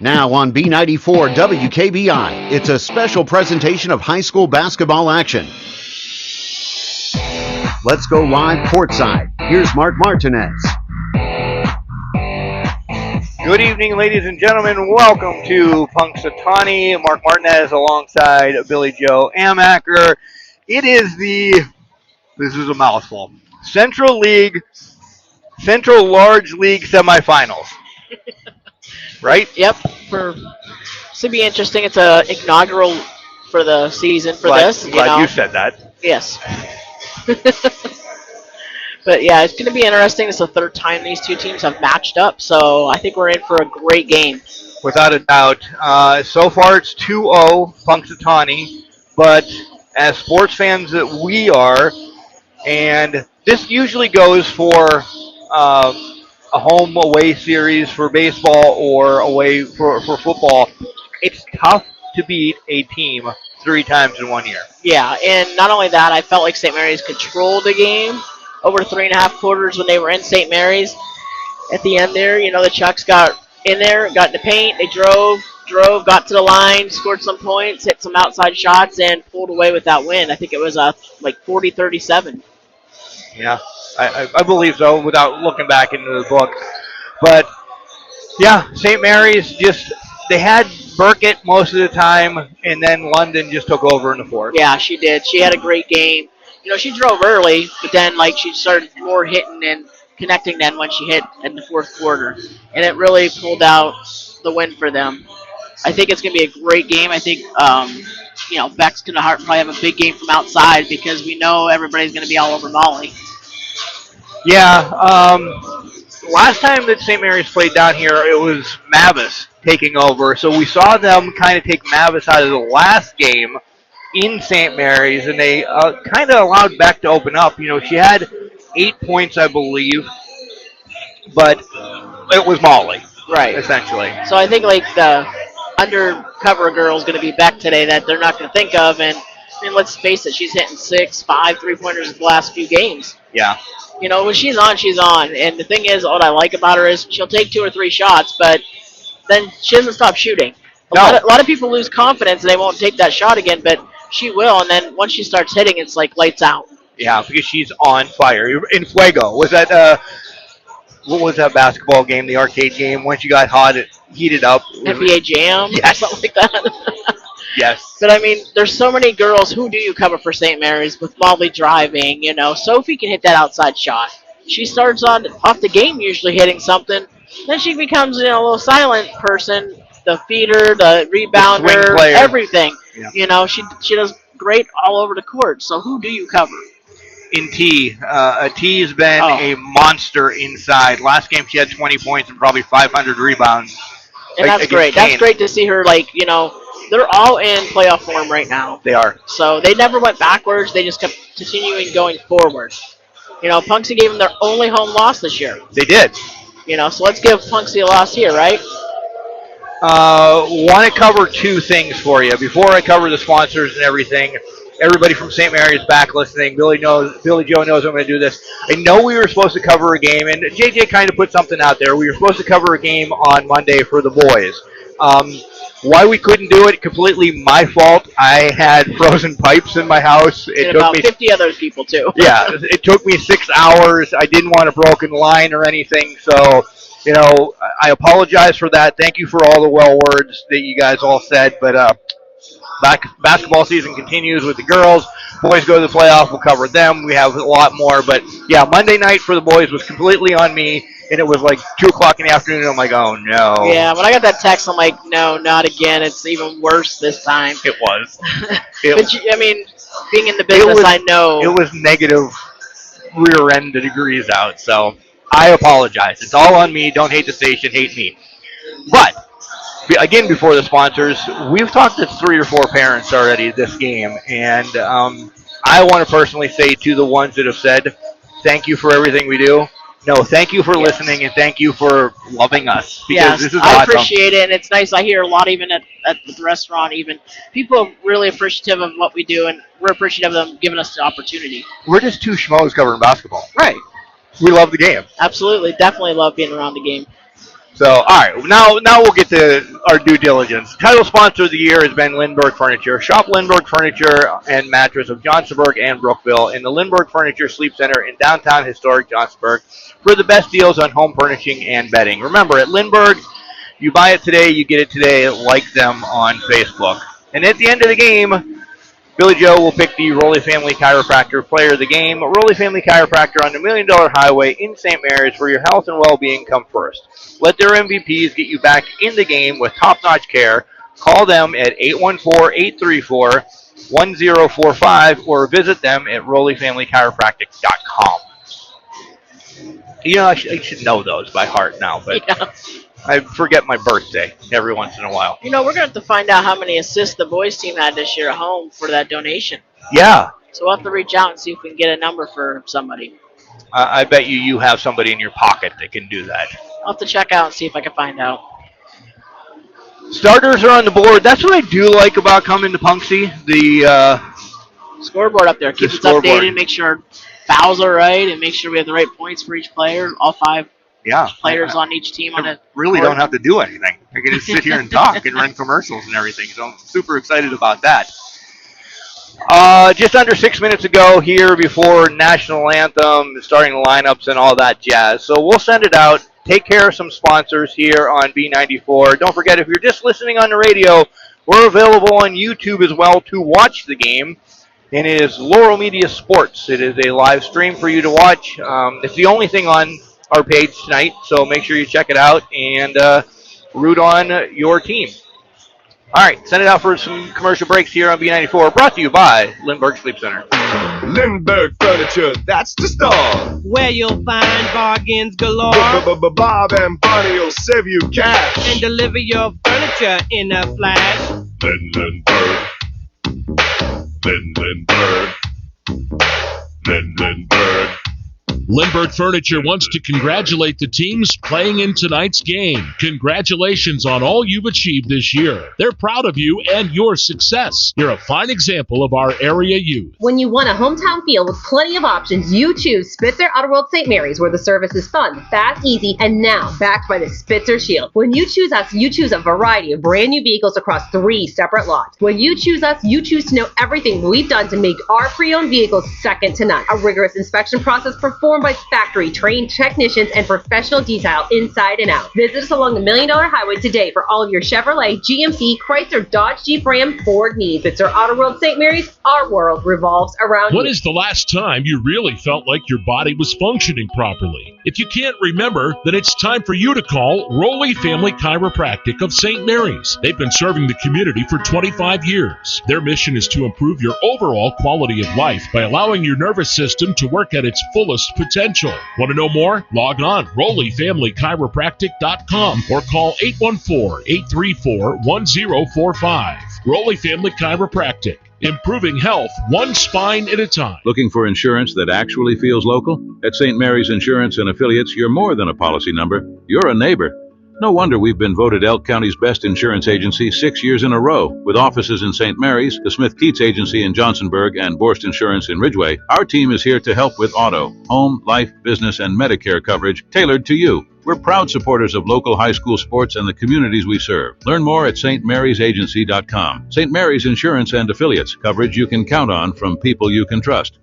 Now on B94 WKBI, it's a special presentation of high school basketball action. Let's go live courtside. Here's Mark Martinez. Good evening, ladies and gentlemen. Welcome to Punxsutawney. Mark Martinez alongside Billy Joe Amacker. This is a mouthful, Central Large League semifinals. Right? Yep. Should be interesting. It's a inaugural for the season for this. Glad you said that. Yes. But yeah, it's going to be interesting. It's the third time these two teams have matched up, so I think we're in for a great game. Without a doubt. So far it's 2-0 Punxsutawney, but as sports fans that we are, and this usually goes for a home away series for baseball or away for football, it's tough to beat a team 3 times in 1 year. Yeah, and not only that, I felt like St. Mary's controlled the game over 3.5 quarters when they were in St. Mary's. At the end there, the Chucks got in there, got in the paint, they drove, got to the line, scored some points, hit some outside shots, and pulled away with that win. I think it was like 40-37. Yeah, I believe so without looking back into the book. But, yeah, St. Mary's they had Burkett most of the time, and then London just took over in the fourth. Yeah, she did. She had a great game. She drove early, but then she started more hitting and connecting then when she hit in the fourth quarter. And it really pulled out the win for them. I think it's going to be a great game. I think, Beck's going to probably have a big game from outside because we know everybody's going to be all over Molly. Yeah, last time that St. Mary's played down here, it was Mavis taking over. So we saw them kind of take Mavis out of the last game in St. Mary's, and they kind of allowed Beck to open up. She had 8 points, I believe, but it was Molly, right? Essentially. So I think the undercover girl is going to be Beck today that they're not going to think of, and let's face it, she's hitting 6, 5 3-pointers the last few games. Yeah. When she's on, she's on. And the thing is, what I like about her is she'll take 2 or 3 shots, but then she doesn't stop shooting. A lot of people lose confidence and they won't take that shot again, but she will. And then once she starts hitting, it's like lights out. Yeah, because she's on fire. In Fuego. Was that, what was that basketball game, the arcade game? Once you got hot, it heated up. NBA Jam or something like that. Yes. But, there's so many girls. Who do you cover for St. Mary's with Molly driving? Sophie can hit that outside shot. She starts off the game usually hitting something. Then she becomes a little silent person, the feeder, the rebounder, everything. Yeah. She does great all over the court. So who do you cover? In T. T has been a monster inside. Last game she had 20 points and probably 500 rebounds. And that's great. That's great to see her, they're all in playoff form right now. They are. So they never went backwards. They just kept continuing going forward. Punxsy gave them their only home loss this year. They did. So let's give Punxsy a loss here, right? Want to cover 2 things for you. Before I cover the sponsors and everything, everybody from St. Mary's back listening. Billy Joe knows I'm going to do this. I know we were supposed to cover a game, and JJ kind of put something out there. We were supposed to cover a game on Monday for the boys. Why we couldn't do it, completely my fault. I had frozen pipes in my house. It took about 50 other people, too. Yeah, it took me 6 hours. I didn't want a broken line or anything, so, I apologize for that. Thank you for all the well words that you guys all said, but basketball season continues with the girls. Boys go to the playoff. We'll cover them. We have a lot more, but, yeah, Monday night for the boys was completely on me. And it was like 2 o'clock in the afternoon. I'm like, oh, no. Yeah, when I got that text, I'm like, no, not again. It's even worse this time. It was. Being in the business, I know. It was negative rear end degrees out. So I apologize. It's all on me. Don't hate the station. Hate me. But, again, before the sponsors, we've talked to 3 or 4 parents already this game. And I want to personally say to the ones that have said, thank you for everything we do. No, thank you for listening, and thank you for loving us. Because this is awesome. I appreciate it, and it's nice. I hear a lot even at the restaurant even. People are really appreciative of what we do, and we're appreciative of them giving us the opportunity. We're just 2 schmoes covering basketball. Right. We love the game. Absolutely. Definitely love being around the game. So, all right, now we'll get to our due diligence. Title sponsor of the year has been Lindbergh Furniture. Shop Lindbergh Furniture and Mattress of Johnsonburg and Brookville in the Lindbergh Furniture Sleep Center in downtown historic Johnsonburg for the best deals on home furnishing and bedding. Remember, at Lindbergh, you buy it today, you get it today. Like them on Facebook. And at the end of the game, Billy Joe will pick the Rowley Family Chiropractor Player of the Game. Rowley Family Chiropractor on the $1 Million Highway in St. Mary's, where your health and well-being come first. Let their MVPs get you back in the game with top-notch care. Call them at 814-834-1045 or visit them at rowleyfamilychiropractic.com. You know, I should know those by heart now, but Yeah. I forget my birthday every once in a while. We're going to have to find out how many assists the boys team had this year at home for that donation. Yeah, So we'll have to reach out and see if we can get a number for somebody. I bet you have somebody in your pocket that can do that. I'll have to check out and see if I can find out. Starters are on the board. That's what I do like about coming to Punxsy. The Scoreboard up there. Keep us scoreboard. updated, make sure fouls are right, and make sure we have the right points for each player. All 5 players on each team on it. Really don't have to do anything. I can just sit here and talk and run commercials and everything. So I'm super excited about that. Just under 6 minutes ago here before National Anthem, starting the lineups and all that jazz. So we'll send it out. Take care of some sponsors here on B94. Don't forget, if you're just listening on the radio, we're available on YouTube as well to watch the game. And it is Laurel Media Sports. It is a live stream for you to watch. It's the only thing on our page tonight, so make sure you check it out and root on your team. All right, send it out for some commercial breaks here on B94, brought to you by Lindbergh Sleep Center. Lindbergh Furniture, that's the star. Where you'll find bargains galore Bob and Bonnie will save you cash. and deliver your furniture in a flash. Lindbergh. Lindbergh. Lindbergh Furniture wants to congratulate the teams playing in tonight's game. Congratulations on all you've achieved this year. They're proud of you and your success. You're a fine example of our area youth. When you want a hometown feel with plenty of options, you choose Spitzer Outer World St. Mary's, where the service is fun, fast, easy, and now backed by the Spitzer Shield. When you choose us, you choose a variety of brand new vehicles across 3 separate lots. When you choose us, you choose to know everything we've done to make our pre-owned vehicles second to none. A rigorous inspection process performed by factory-trained technicians and professional detail inside and out. Visit us along the $1 Million Highway today for all of your Chevrolet, GMC, Chrysler, Dodge, Jeep, Ram, Ford needs. Spitzer Outer World St. Mary's, our world revolves around When you. is the last time you really felt like your body was functioning properly? If you can't remember, then it's time for you to call Rowley Family Chiropractic of St. Mary's. They've been serving the community for 25 years. Their mission is to improve your overall quality of life by allowing your nervous system to work at its fullest potential. Want to know more? Log on RowleyFamilyChiropractic.com or call 814-834-1045. Rowley Family Chiropractic. Improving health one spine at a time. Looking for insurance that actually feels local? At St. Mary's Insurance and Affiliates, you're more than a policy number. You're a neighbor. No wonder we've been voted Elk County's best insurance agency 6 years in a row. With offices in St. Mary's, the Smith-Keats Agency in Johnsonburg, and Borst Insurance in Ridgeway, our team is here to help with auto, home, life, business, and Medicare coverage tailored to you. We're proud supporters of local high school sports and the communities we serve. Learn more at stmariesagency.com. St. Mary's Insurance and Affiliates. Coverage you can count on from people you can trust.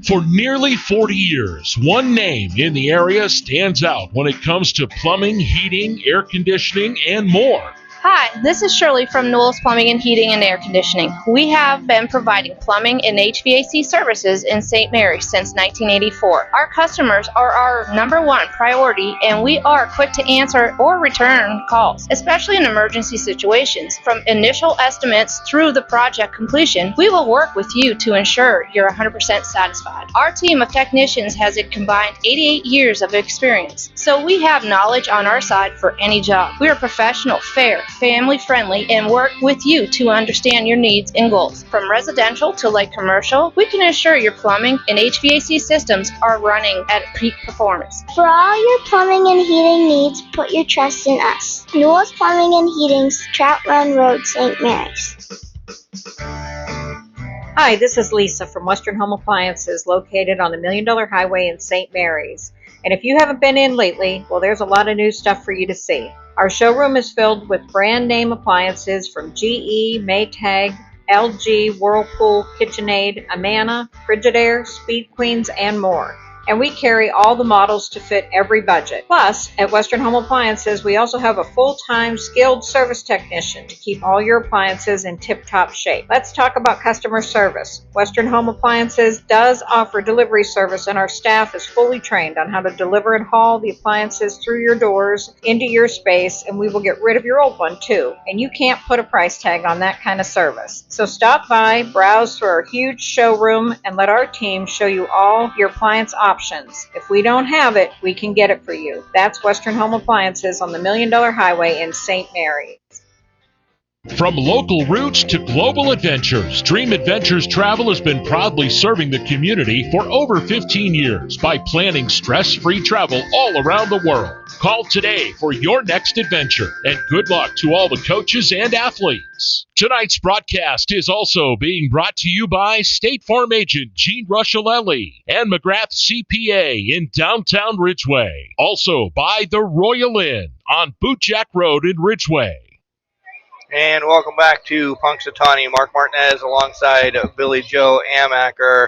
For nearly 40 years, one name in the area stands out when it comes to plumbing, heating, air conditioning, and more. Hi, this is Shirley from Newell's Plumbing and Heating and Air Conditioning. We have been providing plumbing and HVAC services in St. Mary's since 1984. Our customers are our #1 priority, and we are quick to answer or return calls, especially in emergency situations. From initial estimates through the project completion, we will work with you to ensure you're 100% satisfied. Our team of technicians has a combined 88 years of experience, so we have knowledge on our side for any job. We are professional, fair, family-friendly, and work with you to understand your needs and goals. From residential to light commercial, we can ensure your plumbing and HVAC systems are running at peak performance. For all your plumbing and heating needs, put your trust in us. Newell's Plumbing and Heating's Trout Run Road, St. Mary's. Hi, this is Lisa from Western Home Appliances, located on the Million Dollar Highway in St. Mary's. And if you haven't been in lately, well, there's a lot of new stuff for you to see. Our showroom is filled with brand name appliances from GE, Maytag, LG, Whirlpool, KitchenAid, Amana, Frigidaire, Speed Queens, and more. And we carry all the models to fit every budget. Plus, at Western Home Appliances, we also have a full-time skilled service technician to keep all your appliances in tip-top shape. Let's talk about customer service. Western Home Appliances does offer delivery service, and our staff is fully trained on how to deliver and haul the appliances through your doors into your space, and we will get rid of your old one too. And you can't put a price tag on that kind of service. So stop by, browse through our huge showroom, and let our team show you all your appliance options. If we don't have it, we can get it for you. That's Western Home Appliances on the Million Dollar Highway in St. Mary's. From local roots to global adventures, Dream Adventures Travel has been proudly serving the community for over 15 years by planning stress-free travel all around the world. Call today for your next adventure, and good luck to all the coaches and athletes. Tonight's broadcast is also being brought to you by State Farm agent Gene Ruscialelli and McGrath CPA in downtown Ridgeway. Also by the Royal Inn on Bootjack Road in Ridgeway. And welcome back to Punxsutawney. Mark Martinez alongside Billy Joe Amaker.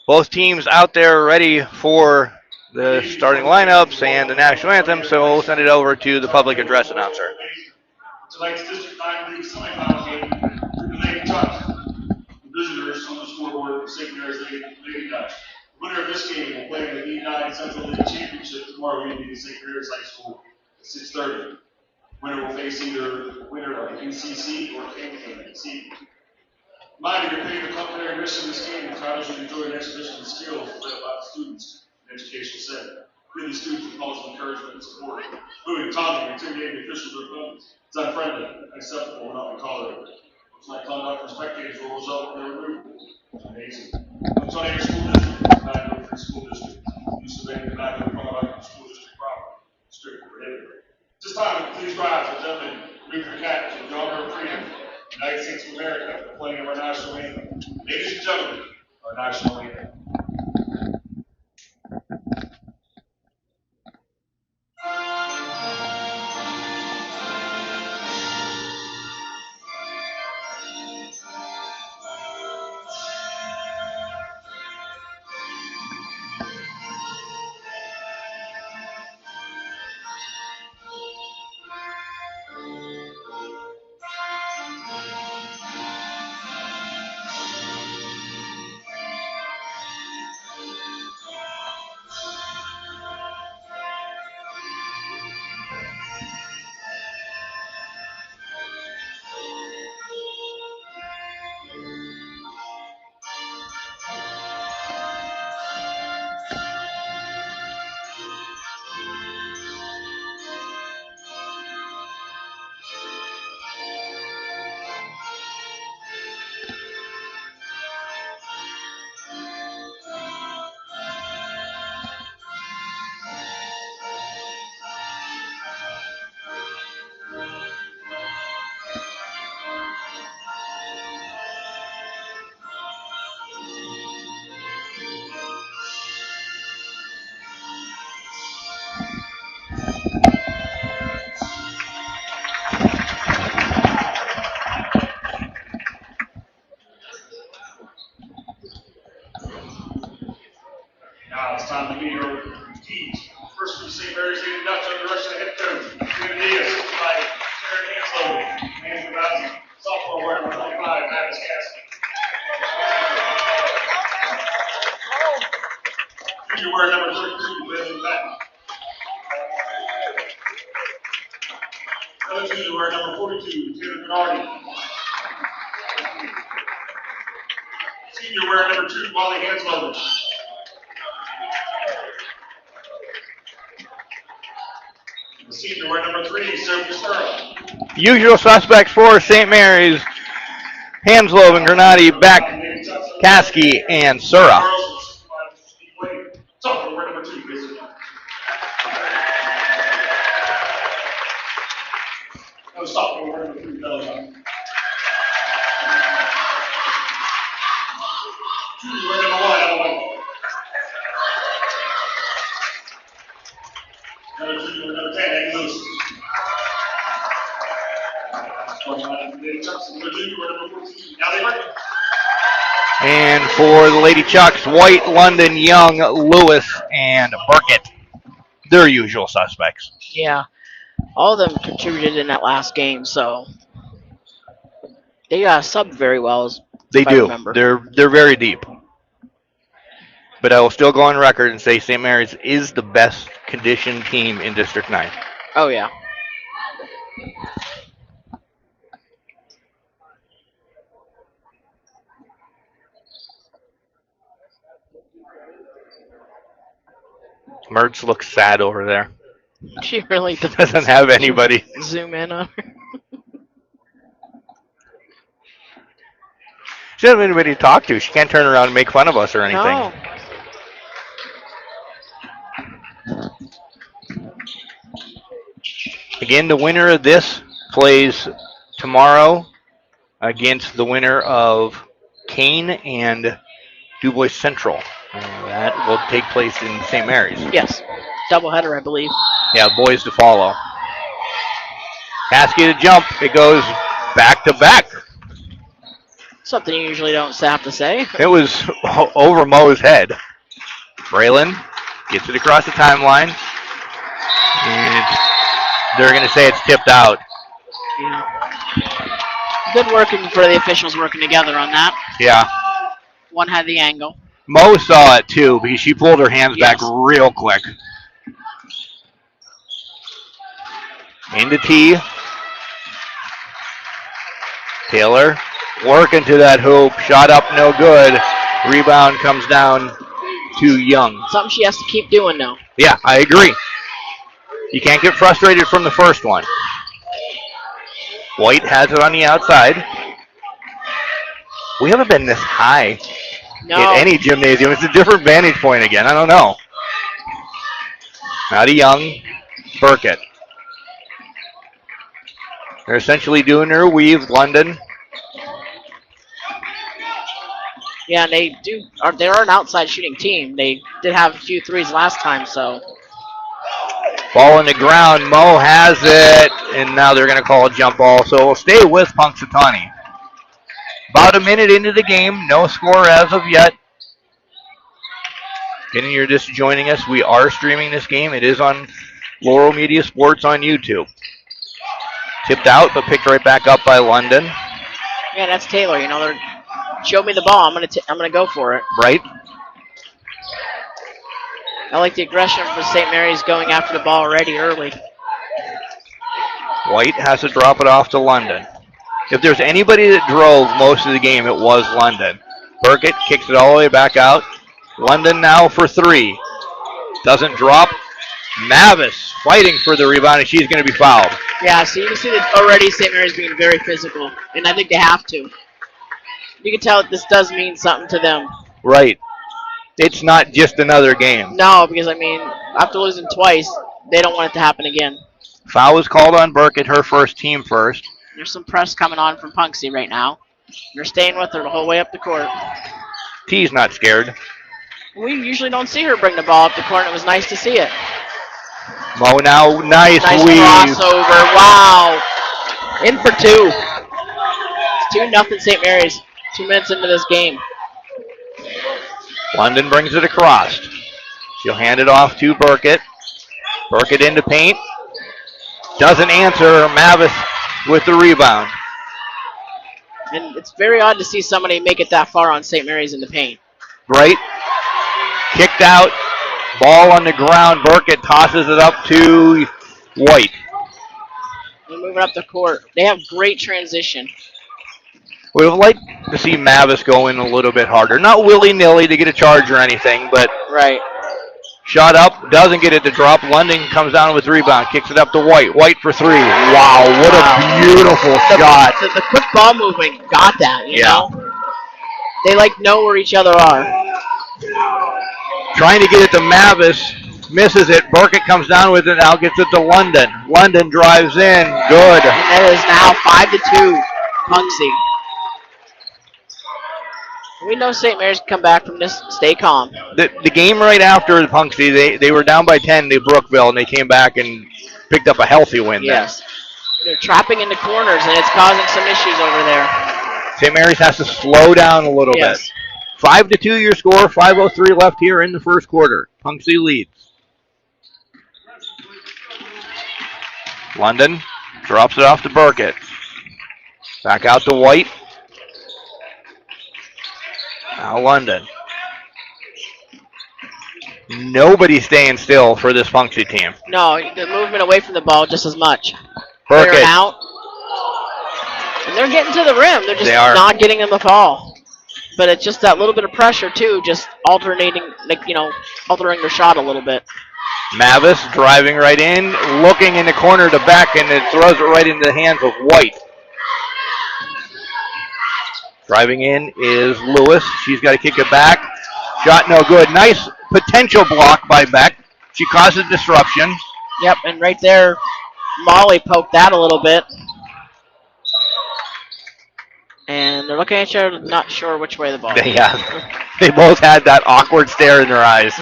Both teams out there ready for the starting lineups and the national anthem, so we'll send it over to the public address announcer. Tonight's District 9 League semifinal game, the Lady Ducks. The visitors on the scoreboard for St. Mary's Lady Ducks. The winner of this game will play in the D9 Central League Championship tomorrow evening at St. Mary's High School at 6:30. Winner will face either the winner of the NCC or KMC. Reminder, you're paying the culinary admission in this game, and travelers should enjoy an exhibition of skills led by the students in the educational setting. Give the students a positive encouragement and support. Moving, taunting, intimidating officials or opponents. It's unfriendly, unacceptable, and not tolerated. Looks like conduct for spectators will result in their removal. It's amazing. Punxsutawney School District is back over free school district. Use of any back over conduct school district property. Strictly prohibited. This time, please rise and gentlemen, remove your caps with the honor of freedom. United States of America, the playing of our national anthem. Ladies and gentlemen, our national anthem. Now it's time to meet our teams. First from St. Mary's Lady Ducks under direction of head coach Jim Diaz, by Sharon Hanslow, management advisor, sophomore wearing number 25, Mavis Cassidy. Junior wearing number 32, Benjamin Patton. Another junior wearing number 42, Taylor Bernardi. Senior wearing number 2, Molly Hanslow. The senior wearing number 3, Sophie Sturrow. Usual suspects for St. Mary's: Hanslow and Granati, Beck, Kasky, and Sura. Sophomore wearing number 2, Mason. Another sophomore wearing number 3, Bellingham. Word number 1, Alabama. Number 10, hang loose. And for the Lady Chucks, White, London, Young, Lewis, and Burkett. Their usual suspects. Yeah. All of them contributed in that last game, so they subbed very well. They if I do. remember. They're very deep. But I will still go on record and say St. Mary's is the best conditioned team in District 9. Oh, yeah. Mertz looks sad over there. She really Doesn't have anybody. Zoom in on her. She doesn't have anybody to talk to. She can't turn around and make fun of us or anything. No. Again, the winner of this plays tomorrow against the winner of Kane and DuBois Central. That will take place in St. Mary's. Yes. Doubleheader, I believe. Yeah, boys to follow. Paskey to jump. It goes back to back. Something you usually don't have to say. It was over Mo's head. Braylon gets it across the timeline. And they're going to say it's tipped out. Yeah. Good working for the officials working together on that. Yeah. One had the angle. Mo saw it too because she pulled her hands back real quick. Into T. Taylor working to that hoop. Shot up, no good. Rebound comes down to Young. Something she has to keep doing now. Yeah, I agree. You can't get frustrated from the first one. White has it on the outside. We haven't been this high in any gymnasium. It's a different vantage point again. I don't know. Now to Young. Burkett. They're essentially doing their weave. London. Yeah, and they are an outside shooting team. They did have a few threes last time, so. Ball on the ground. Mo has it, and now they're going to call a jump ball. So we'll stay with Punxsutawney. About a minute into the game. No score as of yet. Again, you're just joining us. We are streaming this game. It is on Laurel Media Sports on YouTube. Tipped out, but picked right back up by London. Yeah, that's Taylor. You know, they're show me the ball. I'm gonna go for it. Right. I like the aggression for St. Mary's going after the ball already early. White has to drop it off to London. If there's anybody that drove most of the game, it was London. Burkett kicks it all the way back out. London now for three. Doesn't drop. Mavis fighting for the rebound, and she's going to be fouled. Yeah, so you can see that already St. Mary's being very physical, and I think they have to. You can tell this does mean something to them. Right. It's not just another game. No, because, I mean, after losing twice, they don't want it to happen again. Foul was called on Burkett, her first, team first. There's some press coming on from Punxsy right now. They're staying with her the whole way up the court. T's not scared. We usually don't see her bring the ball up the court, and it was nice to see it. Mo now, nice weave. Crossover, wow. In for two. It's 2-0 St. Mary's. 2 minutes into this game. London brings it across. She'll hand it off to Burkett. Burkett into paint. Doesn't answer. Mavis with the rebound. And it's very odd to see somebody make it that far on St. Mary's in the paint. Right. Kicked out. Ball on the ground. Burkett tosses it up to White. They're moving up the court. They have great transition. Would have liked to see Mavis go in a little bit harder. Not willy-nilly to get a charge or anything, but right. Shot up, doesn't get it to drop. London comes down with rebound, kicks it up to White. White for three. Wow, what a beautiful shot. The quick ball movement got that, you know? They know where each other are. Trying to get it to Mavis. Misses it. Burkett comes down with it now, gets it to London. London drives in. Good. And that is now 5-2, Punxsy. We know St. Mary's can come back from this. Stay calm. The game right after the Punxsutawney, they were down by 10 to Brookville, and they came back and picked up a healthy win Yes. They're trapping into corners, and it's causing some issues over there. there. St. Mary's has to slow down a little bit. 5-2 your score, 5:03 left here in the first quarter. Punxsutawney leads. London drops it off to Burkett. Back out to White. Now London. Nobody staying still for this Punxsutawney team. No, the movement away from the ball just as much. Burkett. They're out. And they're getting to the rim. They're just They are. not getting them the ball. But it's just that little bit of pressure, too, just alternating, altering their shot a little bit. Mavis driving right in, looking in the corner to Beck, and it throws it right into the hands of White. Driving in is Lewis. She's got to kick it back. Shot no good. Nice potential block by Beck. She causes disruption. Yep, and right there, Molly poked that a little bit. And they're looking at each other, not sure which way the ball is. Yeah, they both had that awkward stare in their eyes.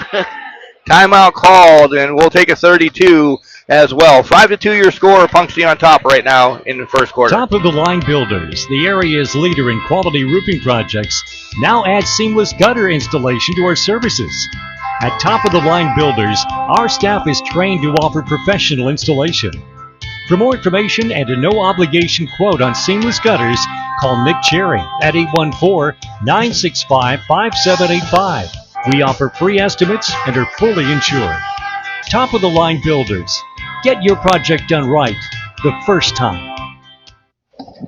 Timeout called, and we'll take a 32 as well. 5-2 your score. Punxsutawney on top right now in the first quarter. Top of the line builders, the area's leader in quality roofing projects, now add seamless gutter installation to our services. At Top of the Line Builders, our staff is trained to offer professional installation. For more information and a no-obligation quote on seamless gutters, call Nick Cherry at 814-965-5785. We offer free estimates and are fully insured. Top of the Line Builders. Get your project done right the first time.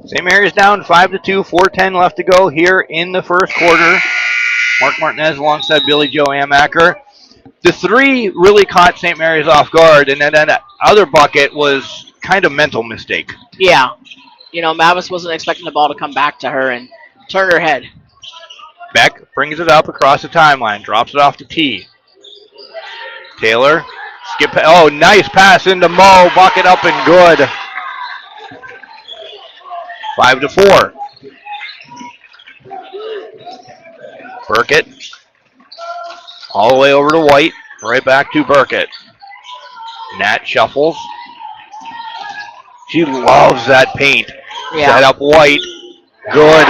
St. Mary's down 5-2, 4:10 left to go here in the first quarter. Mark Martinez alongside Billy Joe Amacker. The three really caught St. Mary's off guard, and then that other bucket was kind of mental mistake. Yeah. Mavis wasn't expecting the ball to come back to her and turn her head. Beck brings it up across the timeline, drops it off to T. Taylor, nice pass into Mo, bucket up and good. 5-4. Burkett, all the way over to White, right back to Burkett. Nat shuffles. She loves that paint. Yeah. Set up White. Good.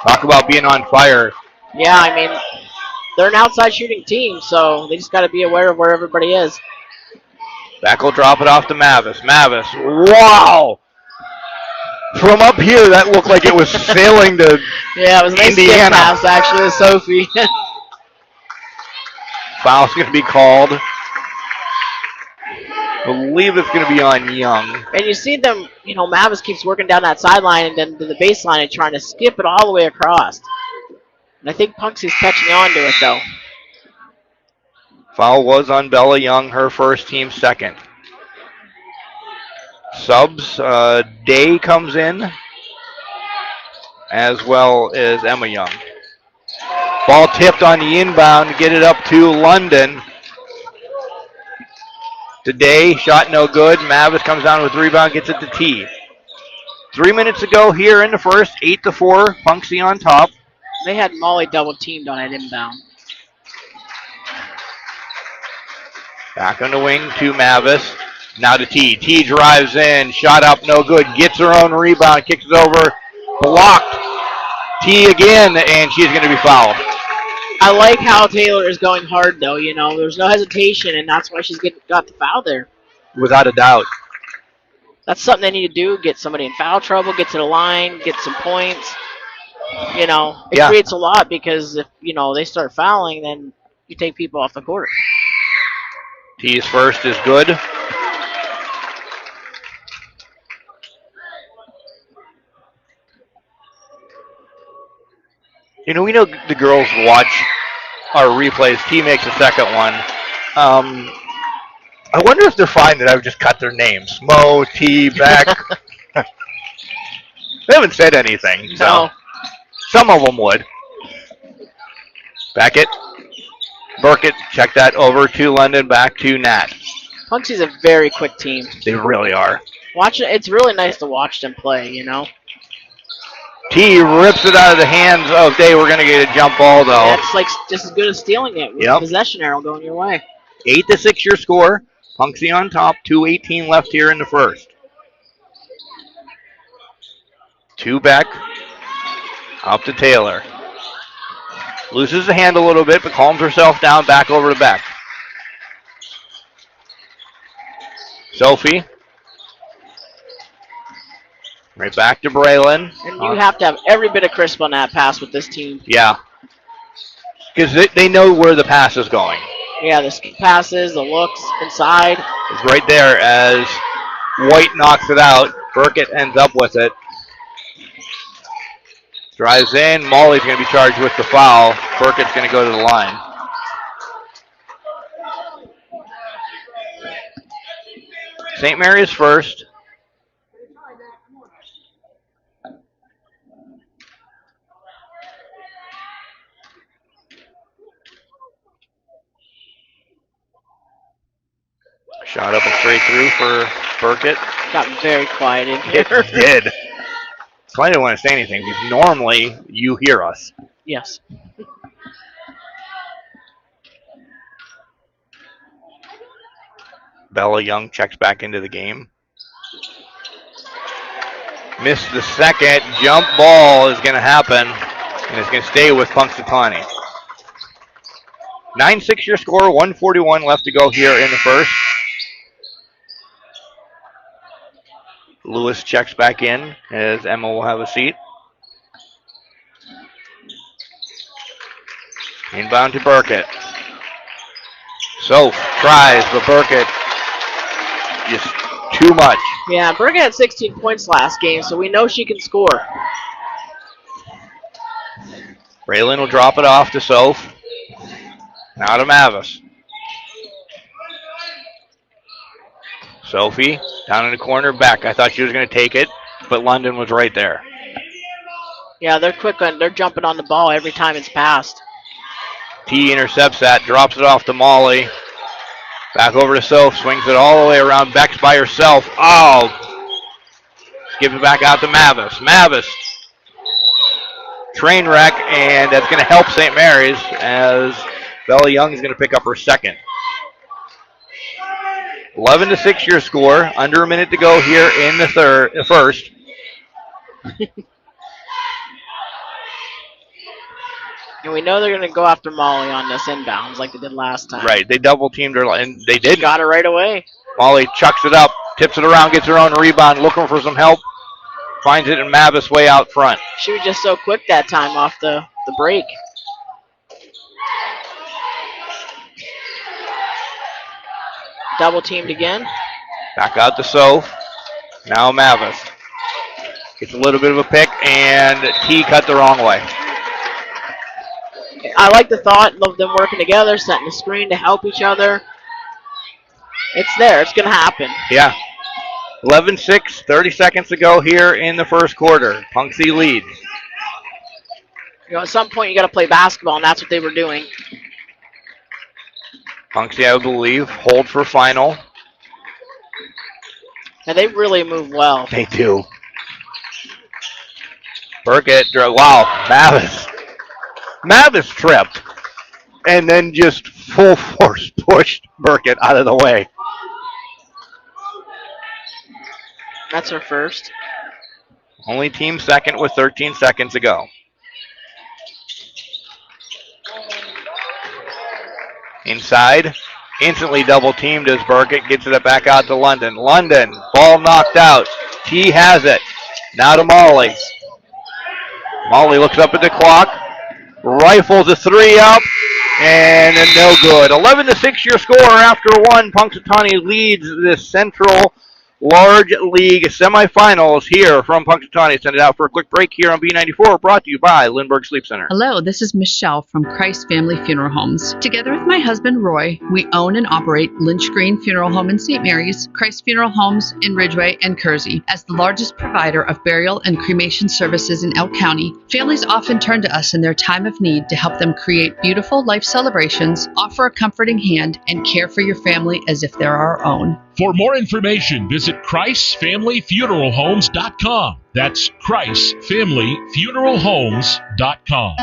Talk about being on fire. Yeah, they're an outside shooting team, so they just got to be aware of where everybody is. Beck will drop it off to Mavis. Mavis, wow! From up here, that looked like it was sailing to Yeah, it was a nice skip Indiana. pass, actually, with Sophie. Foul's going to be called. I believe it's going to be on Young. And you see them, Mavis keeps working down that sideline and then to the baseline and trying to skip it all the way across. And I think Punxsy's catching on to it, though. Foul was on Bella Young, her first, team second. Subs, Day comes in, as well as Emma Young. Ball tipped on the inbound, get it up to London. Today, shot no good. Mavis comes down with the rebound, gets it to T. 3 minutes ago here in the first, 8-4, Punxsutawney on top. They had Molly double teamed on that inbound. Back on the wing to Mavis. Now to T. T drives in, shot up, no good. Gets her own rebound, kicks it over, blocked. T again, and she's going to be fouled. I like how Taylor is going hard, though. There's no hesitation, and that's why she's got the foul there. Without a doubt. That's something they need to do, get somebody in foul trouble, get to the line, get some points. It creates a lot because if, they start fouling, then you take people off the court. T's first is good. We know the girls watch our replays. T makes the second one. I wonder if they're fine that I've just cut their names. Mo, T, Beck. They haven't said anything. So No. some of them would. Beckett. Burkett, check that over to London, back to Nat. Punxsy's a very quick team. They really are. It's really nice to watch them play, T rips it out of the hands of Day. We're going to get a jump ball, though. That's like just as good as stealing it with Yep. possession arrow going your way. 8-6 your score. Punxsutawney on top. 2:18 left here in the first. 2 back. Up to Taylor. Loses the hand a little bit, but calms herself down. Back over to Beck. Sophie. Right back to Braylon. And you have to have every bit of crisp on that pass with this team. Yeah. Because they know where the pass is going. Yeah, the skip passes, the looks inside. It's right there as White knocks it out. Burkett ends up with it. Drives in. Molly's going to be charged with the foul. Burkett's going to go to the line. St. Mary's first. Shot up and straight through for Burkett. Got very quiet in here. It did. I didn't want to say anything because normally you hear us. Yes. Bella Young checks back into the game. Missed the second. Jump ball is going to happen, and it's going to stay with Punxsutawney. 9-6 your score, 1:41 left to go here in the first. Lewis checks back in as Emma will have a seat. Inbound to Burkett. Soph tries, but Burkett just too much. Yeah, Burkett had 16 points last game, so we know she can score. Braylon will drop it off to Soph. Now to Mavis. Sophie down in the corner, back. I thought she was going to take it, but London was right there. Yeah, they're quick on. They're jumping on the ball every time it's passed. T intercepts that, drops it off to Molly. Back over to Soph, swings it all the way around. Beck's by herself. Oh! Give it back out to Mavis. Mavis. Train wreck, and that's going to help St. Mary's as Bella Young is going to pick up her second. 11-6 your score. Under a minute to go here in the first. And we know they're going to go after Molly on this inbounds like they did last time. Right, they double teamed her, and they did. Got her right away. Molly chucks it up, tips it around, gets her own rebound, looking for some help. Finds it in Mavis way out front. She was just so quick that time off the break. Double teamed again. Back out to Soph. Now Mavis. Gets a little bit of a pick, and T cut the wrong way. I like the thought of them working together, setting a screen to help each other. It's there. It's going to happen. Yeah. 11-6, 30 seconds to go here in the first quarter. Punxsy leads. You know, at some point you got to play basketball, and that's what they were doing. Punxsy, I believe, hold for final. And they really move well. They do. Burkett, wow, Mavis. Mavis tripped and then just full force pushed Burkett out of the way. That's her first. Only team second with 13 seconds to go. Inside, instantly double teamed as Burkett gets it back out to London. London, ball knocked out. T has it. Now to Molly. Molly looks up at the clock, rifles a three up, and no good. 11-6 your score after one. Punxsutawney leads the Central Large League semifinals here from Punxsutawney. Send it out for a quick break here on B94, brought to you by Lindbergh Sleep Center. Hello, this is Michelle from Christ Family Funeral Homes. Together with my husband Roy, we own and operate Lynch Green Funeral Home in St. Mary's, Christ Funeral Homes in Ridgeway and Kersey. As the largest provider of burial and cremation services in Elk County, families often turn to us in their time of need to help them create beautiful life celebrations, offer a comforting hand, and care for your family as if they're our own. For more information, visit visit ChristFamilyFuneralHomes.com. That's ChristFamilyFuneralHomes.com.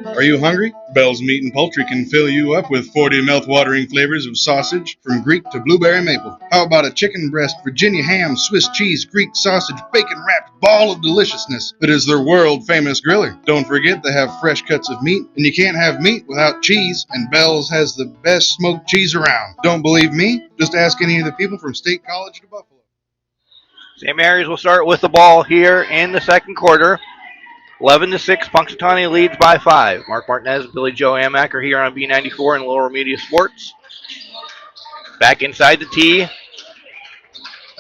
Are you hungry? Bell's Meat and Poultry can fill you up with 40 mouth-watering flavors of sausage, from Greek to blueberry maple. How about a chicken breast, Virginia ham, Swiss cheese, Greek sausage, bacon-wrapped ball of deliciousness that is their world-famous griller? Don't forget they have fresh cuts of meat, and you can't have meat without cheese, and Bell's has the best smoked cheese around. Don't believe me? Just ask any of the people from State College to Buffalo. St. Mary's will start with the ball here in the second quarter. 11-6, Punxsutawney leads by 5. Mark Martinez and Billy Joe Amaker here on B94 and Lower Media Sports. Back inside the tee.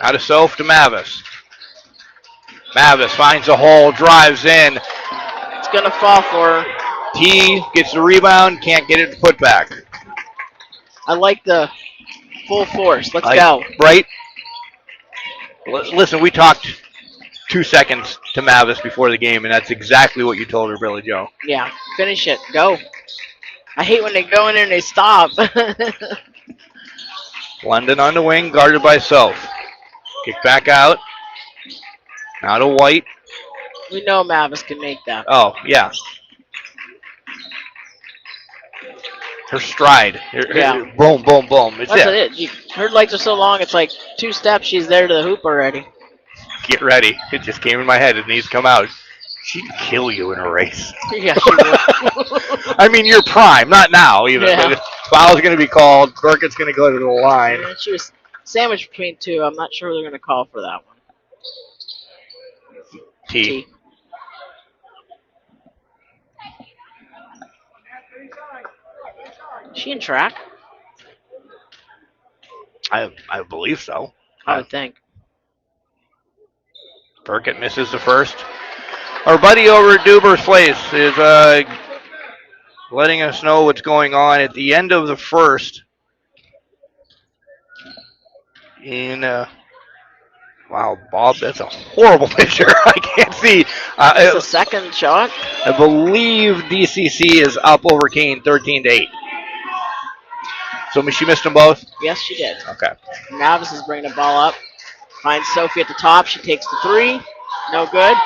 Out of Soph to Mavis. Mavis finds a hole, drives in. It's going to fall for her. T gets the rebound, can't get it to put back. I like the full force. Let's go. Right? Listen, we talked 2 seconds to Mavis before the game, and that's exactly what you told her, Billy Joe. Yeah, finish it. Go. I hate when they go in there and they stop. London on the wing, guarded by Soph. Kick back out. Now to White. We know Mavis can make that. Oh, yeah. Her stride. Yeah. Boom, boom, boom. It's That's it. it. Her legs are so long, it's like 2 steps, she's there to the hoop already. Get ready. It just came in my head. It needs to come out. She'd kill you in a race. Yeah, she would. I mean, you're prime. Not now, even. Yeah. But foul's going to be called. Burkett's going to go to the line. And she was sandwiched between two. I'm not sure they're going to call for that one. T. Is she in track? I believe so. I would think. Burkett misses the first. Our buddy over at Duber's Place is letting us know what's going on at the end of the first. Wow, Bob, that's a horrible picture. I can't see. It's a second shot. I believe DCC is up over Kane 13-8. So she missed them both? Yes, she did. Okay. Mavis is bringing the ball up. Finds Sophie at the top. She takes the 3. No good.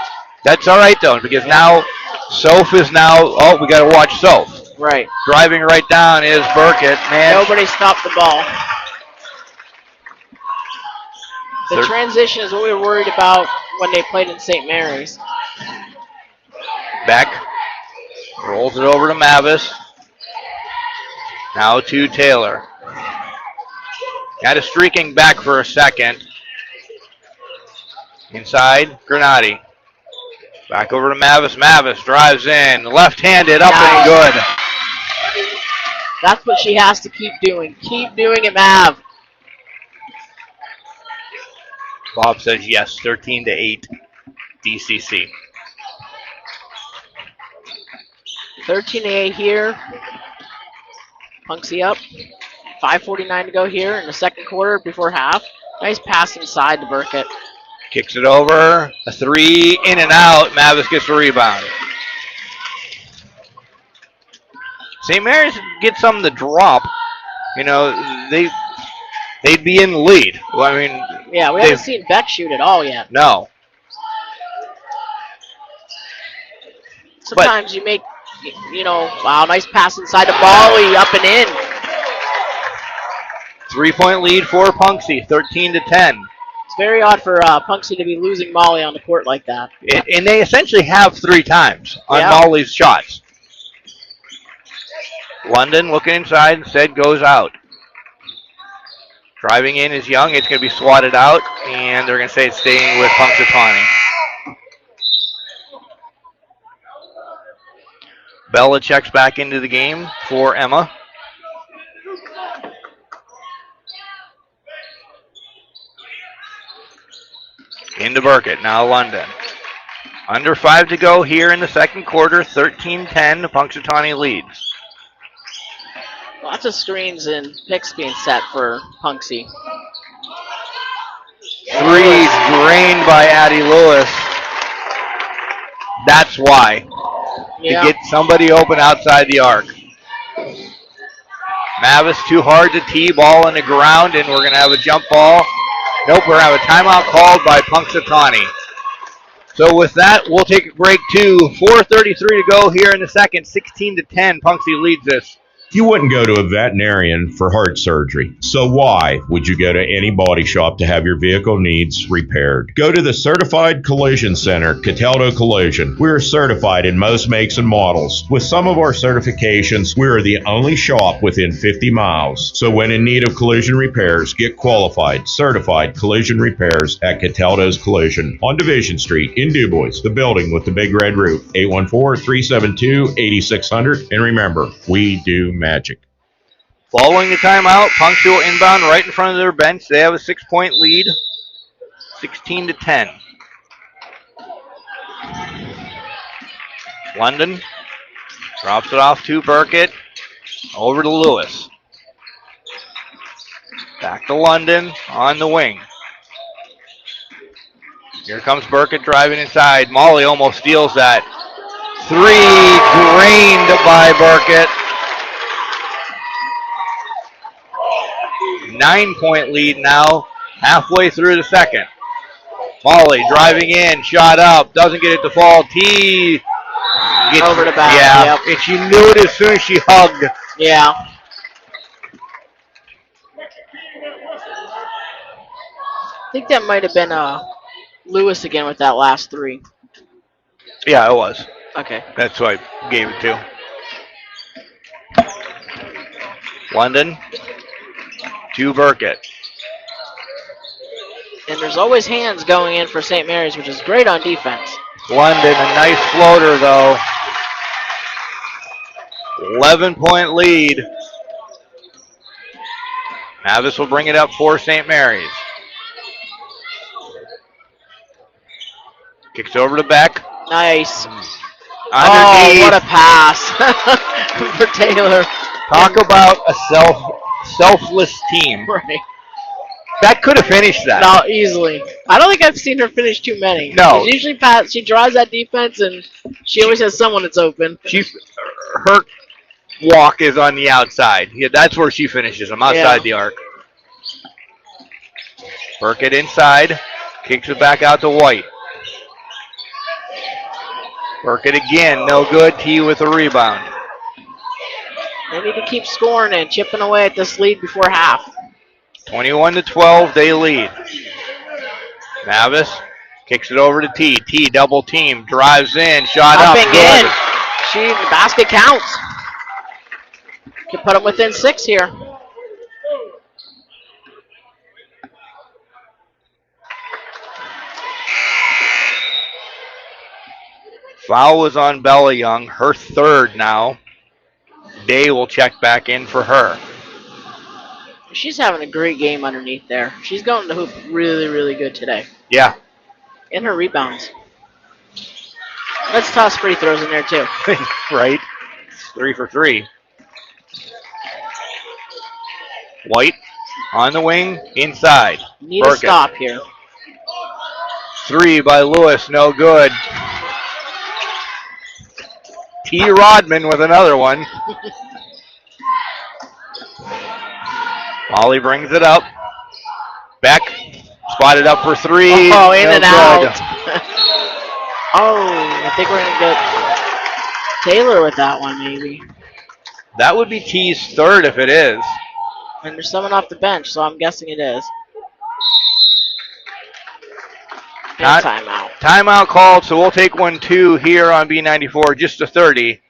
That's all right, though, because now Soph is now, oh, we got to watch Soph. Right. Driving right down is Burkett. Man. Nobody stopped the ball. The transition is what we were worried about when they played in St. Mary's. Beck rolls it over to Mavis. Now to Taylor. Got a streaking back for a second. Inside, Granati. Back over to Mavis. Mavis drives in. Left-handed, up and good. That's what she has to keep doing. Keep doing it, Mav. Bob says yes, 13-8, DCC. 13-8 here. Punxsy up. 5:49 to go here in the second quarter before half. Nice pass inside to Burkett. Kicks it over. A 3 in and out. Mavis gets the rebound. St. Mary's gets some to drop. You know, they'd be in the lead. Well, I mean, yeah, we haven't seen Beck shoot at all yet. No. Sometimes you make, wow, nice pass inside the volley, up and in. 3-point lead for Punxsy, 13-10. It's very odd for Punxsy to be losing Molly on the court like that. And they essentially have 3 times on Molly's shots. London looking inside, instead goes out. Driving in is Young. It's going to be swatted out, and they're going to say it's staying with Punxsutawney. Bella checks back into the game for Emma. Into Burkett, now London. Under 5 to go here in the second quarter, 13-10, Punxsutawney leads. Lots of screens and picks being set for Punxsy. 3 drained by Addie Lewis. That's why. Yeah. To get somebody open outside the arc. Mavis too hard to tee, ball in the ground, and we're going to have a jump ball. Nope, we're having a timeout called by Punxsutawney. So with that, we'll take a break too. 4:33 to go here in the second. 16-10. Punxsy leads this. You wouldn't go to a veterinarian for heart surgery. So why would you go to any body shop to have your vehicle needs repaired? Go to the Certified Collision Center, Cataldo Collision. We are certified in most makes and models. With some of our certifications, we are the only shop within 50 miles. So when in need of collision repairs, get qualified, certified collision repairs at Cataldo's Collision on Division Street in DuBois, the building with the big red roof. 814-372-8600. And remember, we do magic. Following the timeout, Punxsutawney will inbound right in front of their bench. They have a 6-point lead, 16-10. London drops it off to Burkett, over to Lewis. Back to London on the wing. Here comes Burkett driving inside. Molly almost steals that. 3 drained by Burkett. 9-point lead now, halfway through the second. Molly driving in, shot up, doesn't get it to fall. T gets over the back. Yeah, Yep. and she knew it as soon as she hugged. Yeah. I think that might have been Lewis again with that last 3. Yeah, it was. Okay. That's who I gave it to. London to Burkett. And there's always hands going in for St. Mary's, which is great on defense. London, a nice floater though. 11-point lead. Navis will bring it up for St. Mary's. Kicks over to Beck. Nice. Underneath. Oh, what a pass for Taylor. Talk about a selfless team. Right. That could have finished that. No, easily. I don't think I've seen her finish too many. No. She usually she draws that defense, and she always has someone that's open. Her walk is on the outside. Yeah, that's where she finishes them, outside the arc. Burkett inside. Kicks it back out to White. Burkett again, no good. T with a rebound. They need to keep scoring and chipping away at this lead before half. 21-12, they lead. Navis kicks it over to T. T double team, drives in, shot up. Good. In. The basket counts. Can put them within 6 here. Foul was on Bella Young, her 3rd now. Day will check back in for her. She's having a great game underneath there. She's going to hoop really, really good today. Yeah. And her rebounds. Let's toss free throws in there too. Right. 3 for 3. White on the wing, inside. Need a stop here. 3 by Lewis, no good. T. Rodman with another one. Molly brings it up. Beck spotted up for 3. Oh, in no and good. out. I think we're going to get Taylor with that one, maybe. That would be T's 3rd if it is. And there's someone off the bench, so I'm guessing it is. And timeout. Timeout called, so we'll take 1-2 here on B94, just a 30.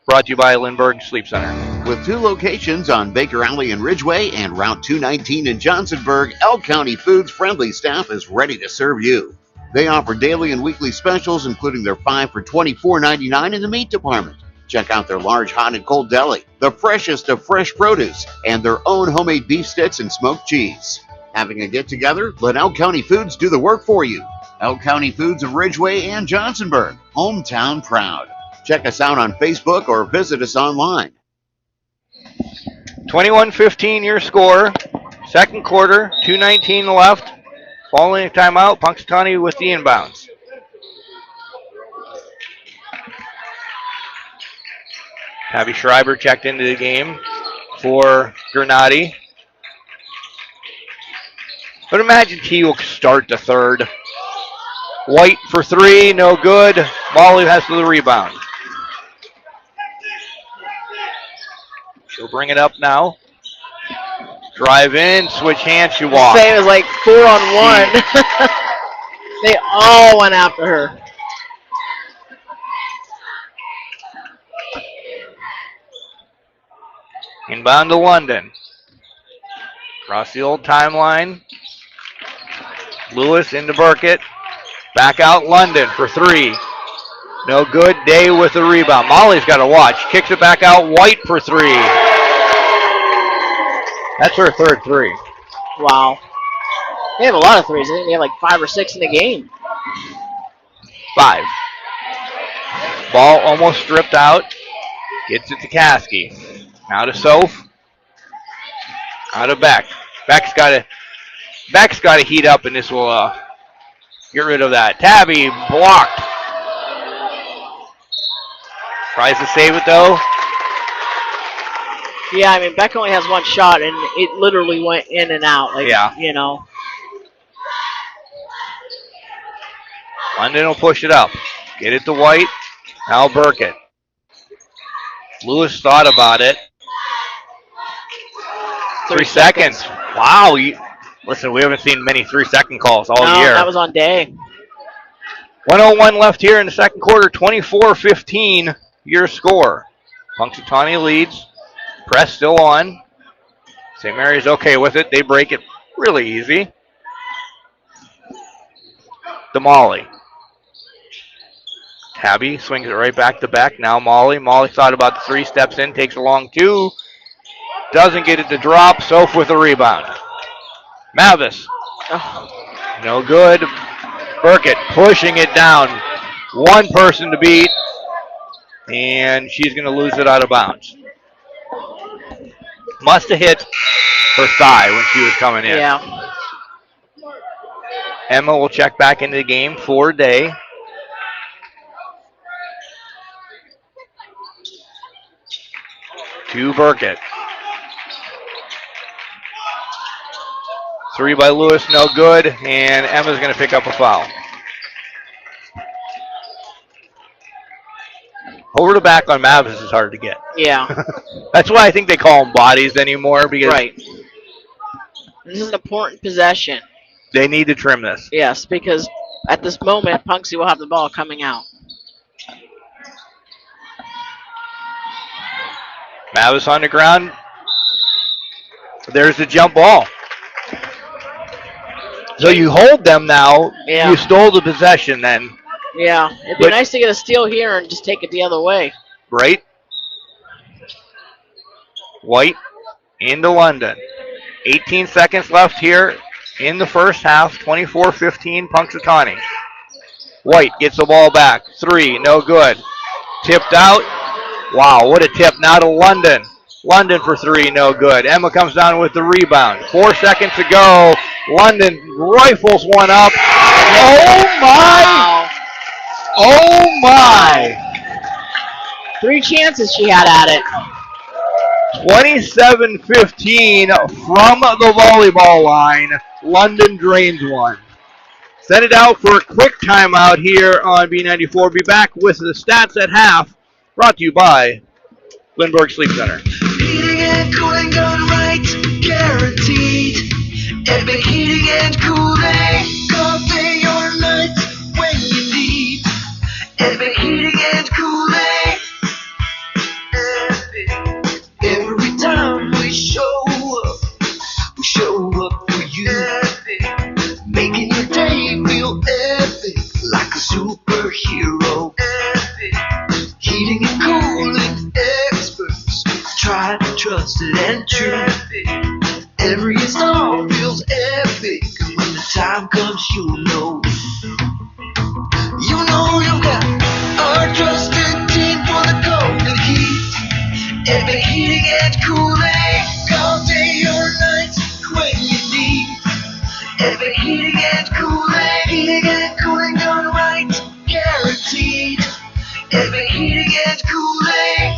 Brought to you by Lindbergh Sleep Center. With 2 locations on Baker Alley in Ridgeway and Route 219 in Johnsonburg, Elk County Foods' friendly staff is ready to serve you. They offer daily and weekly specials, including their 5 for $24.99 in the meat department. Check out their large hot and cold deli, the freshest of fresh produce, and their own homemade beef sticks and smoked cheese. Having a get-together? Let Elk County Foods do the work for you. Elk County Foods of Ridgeway and Johnsonburg, hometown proud. Check us out on Facebook or visit us online. 21-15 your score. Second quarter, 2:19 left. Following a timeout, Punxsutawney with the inbounds. Tabby Schreiber checked into the game for Granati. But imagine T will start the third. White for three, no good. Molly has the rebound. She'll bring it up now. Drive in, switch hands, she walks. Say it was like 4-on-1. They all went after her. Inbound to London. Across the old timeline. Lewis into Burkett. Back out London for three. No good. Day with the rebound. Molly's got to watch. Kicks it back out. White for three. That's her third three. Wow. They have a lot of threes. I think they have like 5 or 6 in the game. 5. Ball almost stripped out. Gets it to Caskey. Now to Soph. Out of Beck. Beck's got to heat up, and this will get rid of that. Tabby blocked. Tries to save it though. Yeah, I mean Beck only has one shot, and it literally went in and out. Like, yeah. You know. London will push it up. Get it to White. Now Burkett. Lewis thought about it. 3 seconds. Wow. Listen, we haven't seen many 3-second calls all year. That was on Day. 1:01 left here in the second quarter. 24-15 your score. Punxsutawney leads. Press still on. St. Mary's okay with it. They break it really easy. Molly. Tabby swings it right back to Beck. Now Molly. Molly thought about the three, steps in, takes a long two. Doesn't get it to drop. Soph with a rebound. Mavis. No good. Burkett pushing it down. One person to beat. And she's going to lose it out of bounds. Must have hit her thigh when she was coming in. Yeah. Emma will check back into the game for Day. To Burkett. Three by Lewis, no good, and Emma's going to pick up a foul. Over to back on Mavis is hard to get. Yeah. That's why I think they call them bodies anymore, because right. This is an important possession. They need to trim this. Yes, because at this moment, Punxsy will have the ball coming out. Mavis on the ground. There's the jump ball. So you hold them now. Yeah. You stole the possession then. Yeah. It'd be nice to get a steal here and just take it the other way. Right. White into London. 18 seconds left here in the first half. 24-15 Punxsutawney. White gets the ball back. Three, no good. Tipped out. Wow, what a tip. Now to London. London for three, no good. Emma comes down with the rebound. 4 seconds to go. London rifles one up. Oh, my. Wow. Oh, my. 3 chances she had at it. 27-15 from the volleyball line. London drains one. Set it out for a quick timeout here on B94. Be back with the stats at half. Brought to you by Lindbergh Sleep Center. Heating and cooling done right, guaranteed. Epic heating and cooling, all day or night when you need. Epic heating and cooling. Epic. Every time we show up for you. Epic. Making your day feel epic, like a superhero. Epic. Heating and cooling experts, tried, trusted, and true. Every install feels epic, and when the time comes, you'll know. You know you've got our trusted team for the golden heat. Epic heating and cooling, all day or night when you need. Epic heating and cooling done right, guaranteed. Epic heating and cooling.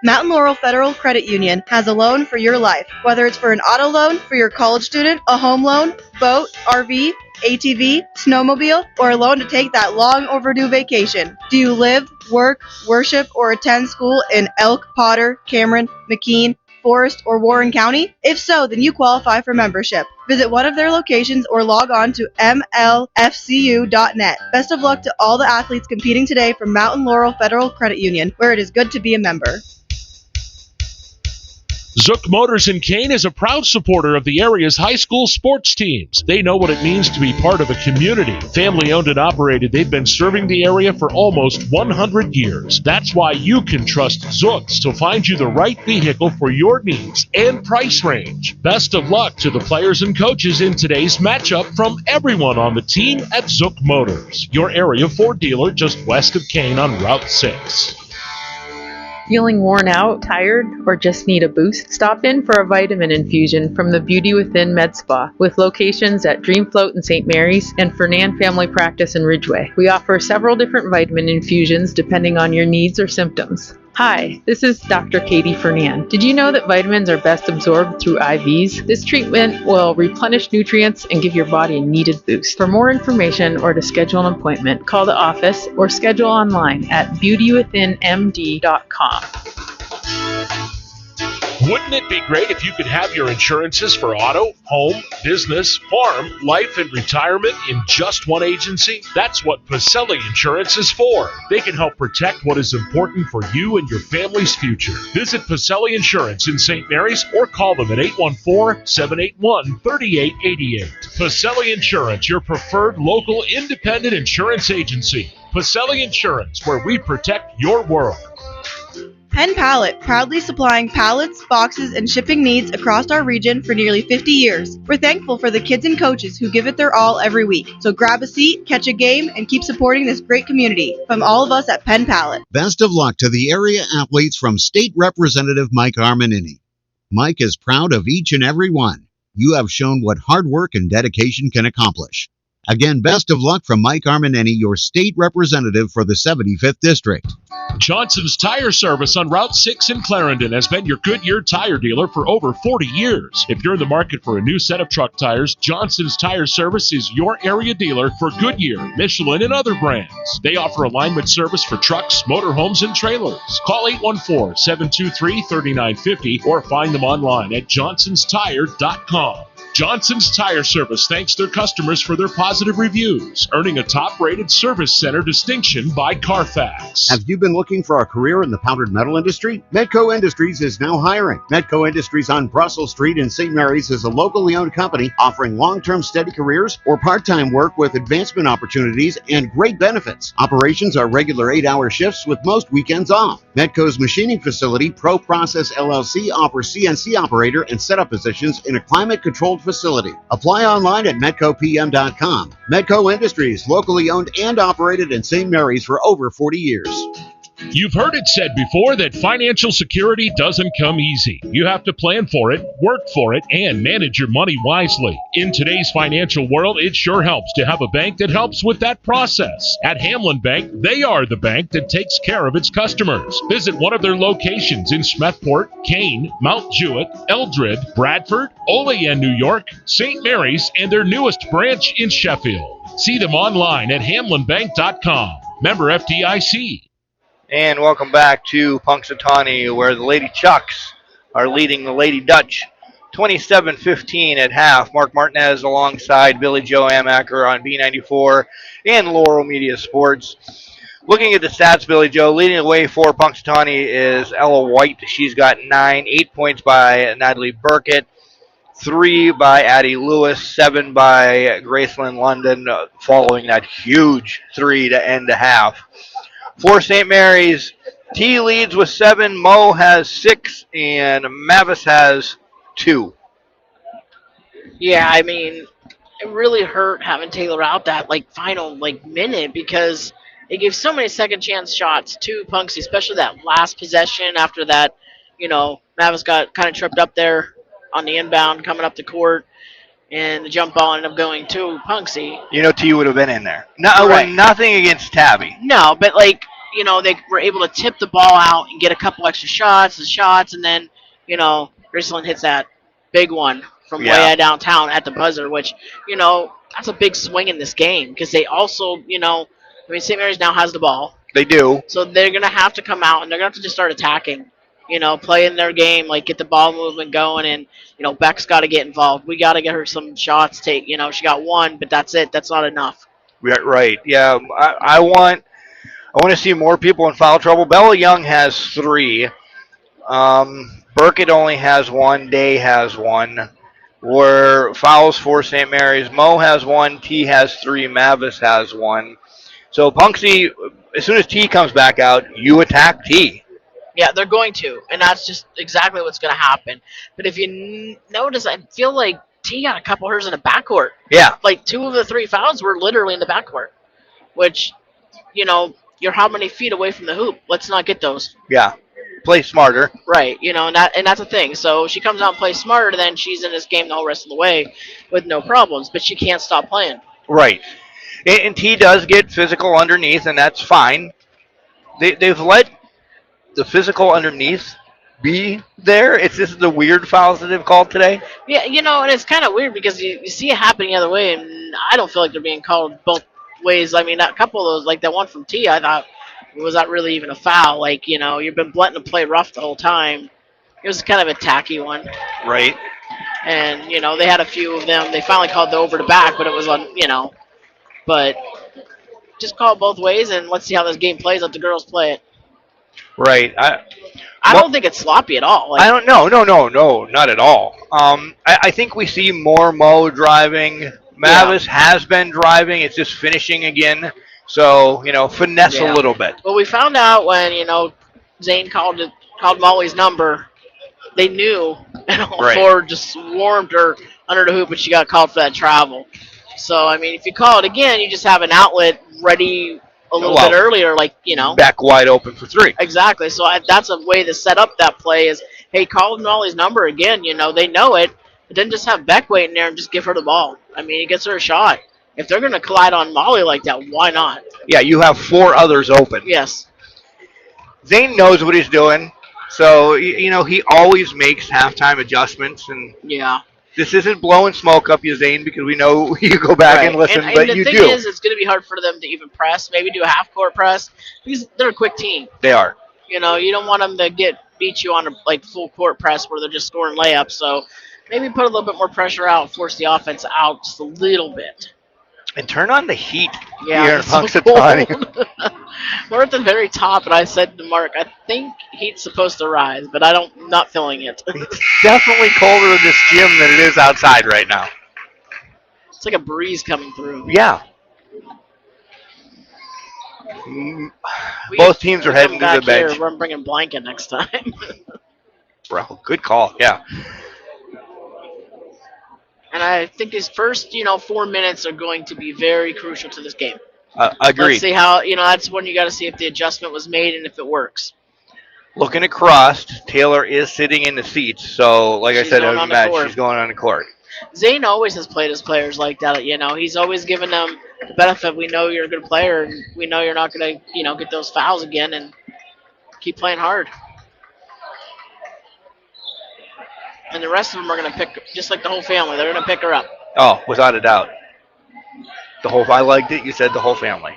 Mountain Laurel Federal Credit Union has a loan for your life. Whether it's for an auto loan for your college student, a home loan, boat, RV, ATV, snowmobile, or a loan to take that long overdue vacation. Do you live, work, worship, or attend school in Elk, Potter, Cameron, McKean, Forest, or Warren County? If so, then you qualify for membership. Visit one of their locations or log on to mlfcu.net. Best of luck to all the athletes competing today from Mountain Laurel Federal Credit Union, where it is good to be a member. Zook Motors in Kane is a proud supporter of the area's high school sports teams. They know what it means to be part of a community. Family owned and operated, they've been serving the area for almost 100 years. That's why you can trust Zooks to find you the right vehicle for your needs and price range. Best of luck to the players and coaches in today's matchup from everyone on the team at Zook Motors, your area Ford dealer just west of Kane on Route 6. Feeling worn out, tired, or just need a boost? Stop in for a vitamin infusion from the Beauty Within Med Spa with locations at Dream Float in St. Mary's and Fernan Family Practice in Ridgeway. We offer several different vitamin infusions depending on your needs or symptoms. Hi, this is Dr. Katie Fernan. Did you know that vitamins are best absorbed through IVs? This treatment will replenish nutrients and give your body a needed boost. For more information or to schedule an appointment, call the office or schedule online at beautywithinmd.com. Wouldn't it be great if you could have your insurances for auto, home, business, farm, life, and retirement in just one agency? That's what Pacelli Insurance is for. They can help protect what is important for you and your family's future. Visit Pacelli Insurance in St. Mary's or call them at 814-781-3888. Pacelli Insurance, your preferred local independent insurance agency. Pacelli Insurance, where we protect your world. Penn Pallet, proudly supplying pallets, boxes, and shipping needs across our region for nearly 50 years. We're thankful for the kids and coaches who give it their all every week. So grab a seat, catch a game, and keep supporting this great community. From all of us at Penn Pallet. Best of luck to the area athletes from State Representative Mike Armanini. Mike is proud of each and every one. You have shown what hard work and dedication can accomplish. Again, best of luck from Mike Armanini, your state representative for the 75th District. Johnson's Tire Service on Route 6 in Clarendon has been your Goodyear tire dealer for over 40 years. If you're in the market for a new set of truck tires, Johnson's Tire Service is your area dealer for Goodyear, Michelin, and other brands. They offer alignment service for trucks, motorhomes, and trailers. Call 814-723-3950 or find them online at johnsonstire.com. Johnson's Tire Service thanks their customers for their positive reviews, earning a top-rated service center distinction by Carfax. Have you been looking for a career in the powdered metal industry? Medco Industries is now hiring. Medco Industries on Brussels Street in St. Mary's is a locally owned company offering long-term steady careers or part-time work with advancement opportunities and great benefits. Operations are regular 8-hour shifts with most weekends off. Medco's machining facility, Pro Process LLC, offers CNC operator and setup positions in a climate-controlled facility. Apply online at medcopm.com. Medco Industries, locally owned and operated in St. Mary's for over 40 years. You've heard it said before that financial security doesn't come easy. You have to plan for it, work for it, and manage your money wisely. In today's financial world, it sure helps to have a bank that helps with that process. At Hamlin Bank, they are the bank that takes care of its customers. Visit one of their locations in Smethport, Kane, Mount Jewett, Eldred, Bradford, Olean, New York, St. Mary's, and their newest branch in Sheffield. See them online at hamlinbank.com. Member FDIC. And welcome back to Punxsutawney, where the Lady Chucks are leading the Lady Dutch 27-15 at half. Mark Martinez alongside Billy Joe Amaker on B94 and Laurel Media Sports. Looking at the stats, Billy Joe, leading the way for Punxsutawney is Ella White. She's got 9, 8 points by Natalie Burkett, 3 by Addie Lewis, 7 by Gracelyn London, following that huge 3 to end the half. For St. Mary's, T leads with 7, Mo has 6, and Mavis has 2. Yeah, I mean, it really hurt having Taylor out that final minute because it gave so many second chance shots to Punxsy, especially that last possession after that. Mavis got kind of tripped up there on the inbound coming up the court, and the jump ball ended up going to Punxsy. T would have been in there. No, right. Nothing against Tabby. No, but they were able to tip the ball out and get a couple extra shots, and then, Graceland hits that big one from way out downtown at the buzzer, which, that's a big swing in this game because they also, St. Mary's now has the ball. They do. So they're going to have to come out and they're going to have to just start attacking, playing their game, like get the ball movement going. And, Beck's got to get involved. We got to get her some shots. She got one, but that's it. That's not enough. Right. Yeah. I want to see more people in foul trouble. Bella Young has 3. Burkett only has 1. Day has 1. Where fouls for St. Mary's. Mo has 1. T has 3. Mavis has 1. So Punxsutawney, as soon as T comes back out, you attack T. Yeah, they're going to, and that's just exactly what's going to happen. But if you notice, I feel like T got a couple of hers in the backcourt. Yeah. Like 2 of the 3 fouls were literally in the backcourt, which, you're how many feet away from the hoop? Let's not get those. Yeah. Play smarter. Right, and that's the thing. So she comes out and plays smarter, then she's in this game the whole rest of the way with no problems, but she can't stop playing. Right. And T does get physical underneath, and that's fine. They've let the physical underneath be there. This is the weird fouls that they've called today. Yeah, and it's kind of weird because you see it happening the other way, and I don't feel like they're being called both ways. I mean, a couple of those, like that one from T, I thought, was that really even a foul? Like, you've been letting them play rough the whole time. It was kind of a tacky one. Right. And, they had a few of them. They finally called the over to back, but it was on, but just call it both ways, and let's see how this game plays. Let the girls play it. Right. I don't think it's sloppy at all. I don't know. No, not at all. I think we see more Mo driving. Mavis has been driving. It's just finishing again. So, finesse a little bit. Well, we found out when, Zane called Molly's number, they knew, and all four just swarmed her under the hoop, and she got called for that travel. So, I mean, if you call it again, you just have an outlet ready a little bit earlier, like, back wide open for 3. Exactly. So that's a way to set up that play is, hey, call Molly's number again. They know it, but then just have Beck waiting there and just give her the ball. I mean, it gets her a shot. If they're going to collide on Molly like that, why not? Yeah, you have 4 others open. Yes. Zane knows what he's doing, so, he always makes halftime adjustments. And yeah. This isn't blowing smoke up you, Zane, because we know you go back and listen, but you do. The thing is, it's going to be hard for them to even press. Maybe do a half-court press because they're a quick team. They are. You don't want them to beat you on a full-court press where they're just scoring layups. So maybe put a little bit more pressure out, force the offense out just a little bit. And turn on the heat here in Punxsutawney. We're at the very top, and I said to Mark, I think heat's supposed to rise, but I'm not feeling it. It's definitely colder in this gym than it is outside right now. It's like a breeze coming through. Yeah. Both teams are heading to the bench. We're bringing blanket next time. Bro, good call. Yeah. And I think these first, 4 minutes are going to be very crucial to this game. Agreed. Let's see how, that's when you got to see if the adjustment was made and if it works. Looking across, Taylor is sitting in the seats. So, like I said, it was a match. She's going on the court. Zane always has played his players like that. He's always given them the benefit. We know you're a good player, and we know you're not going to, get those fouls again, and keep playing hard. And the rest of them are going to pick, just like the whole family. They're going to pick her up. Oh, without a doubt. I liked it. You said the whole family.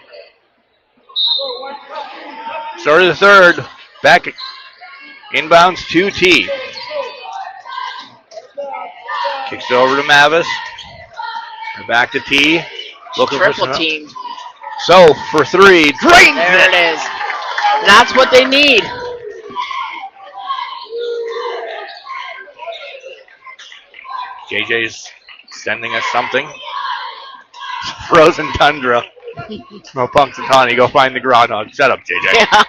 Start of the third. Back inbounds to T. Kicks it over to Mavis. Back to T. Looking triple for team. So for 3, drains there it is. That's what they need. JJ's sending us something. Frozen tundra. No Punxsutawney, go find the groundhog. Shut up, JJ. Yeah.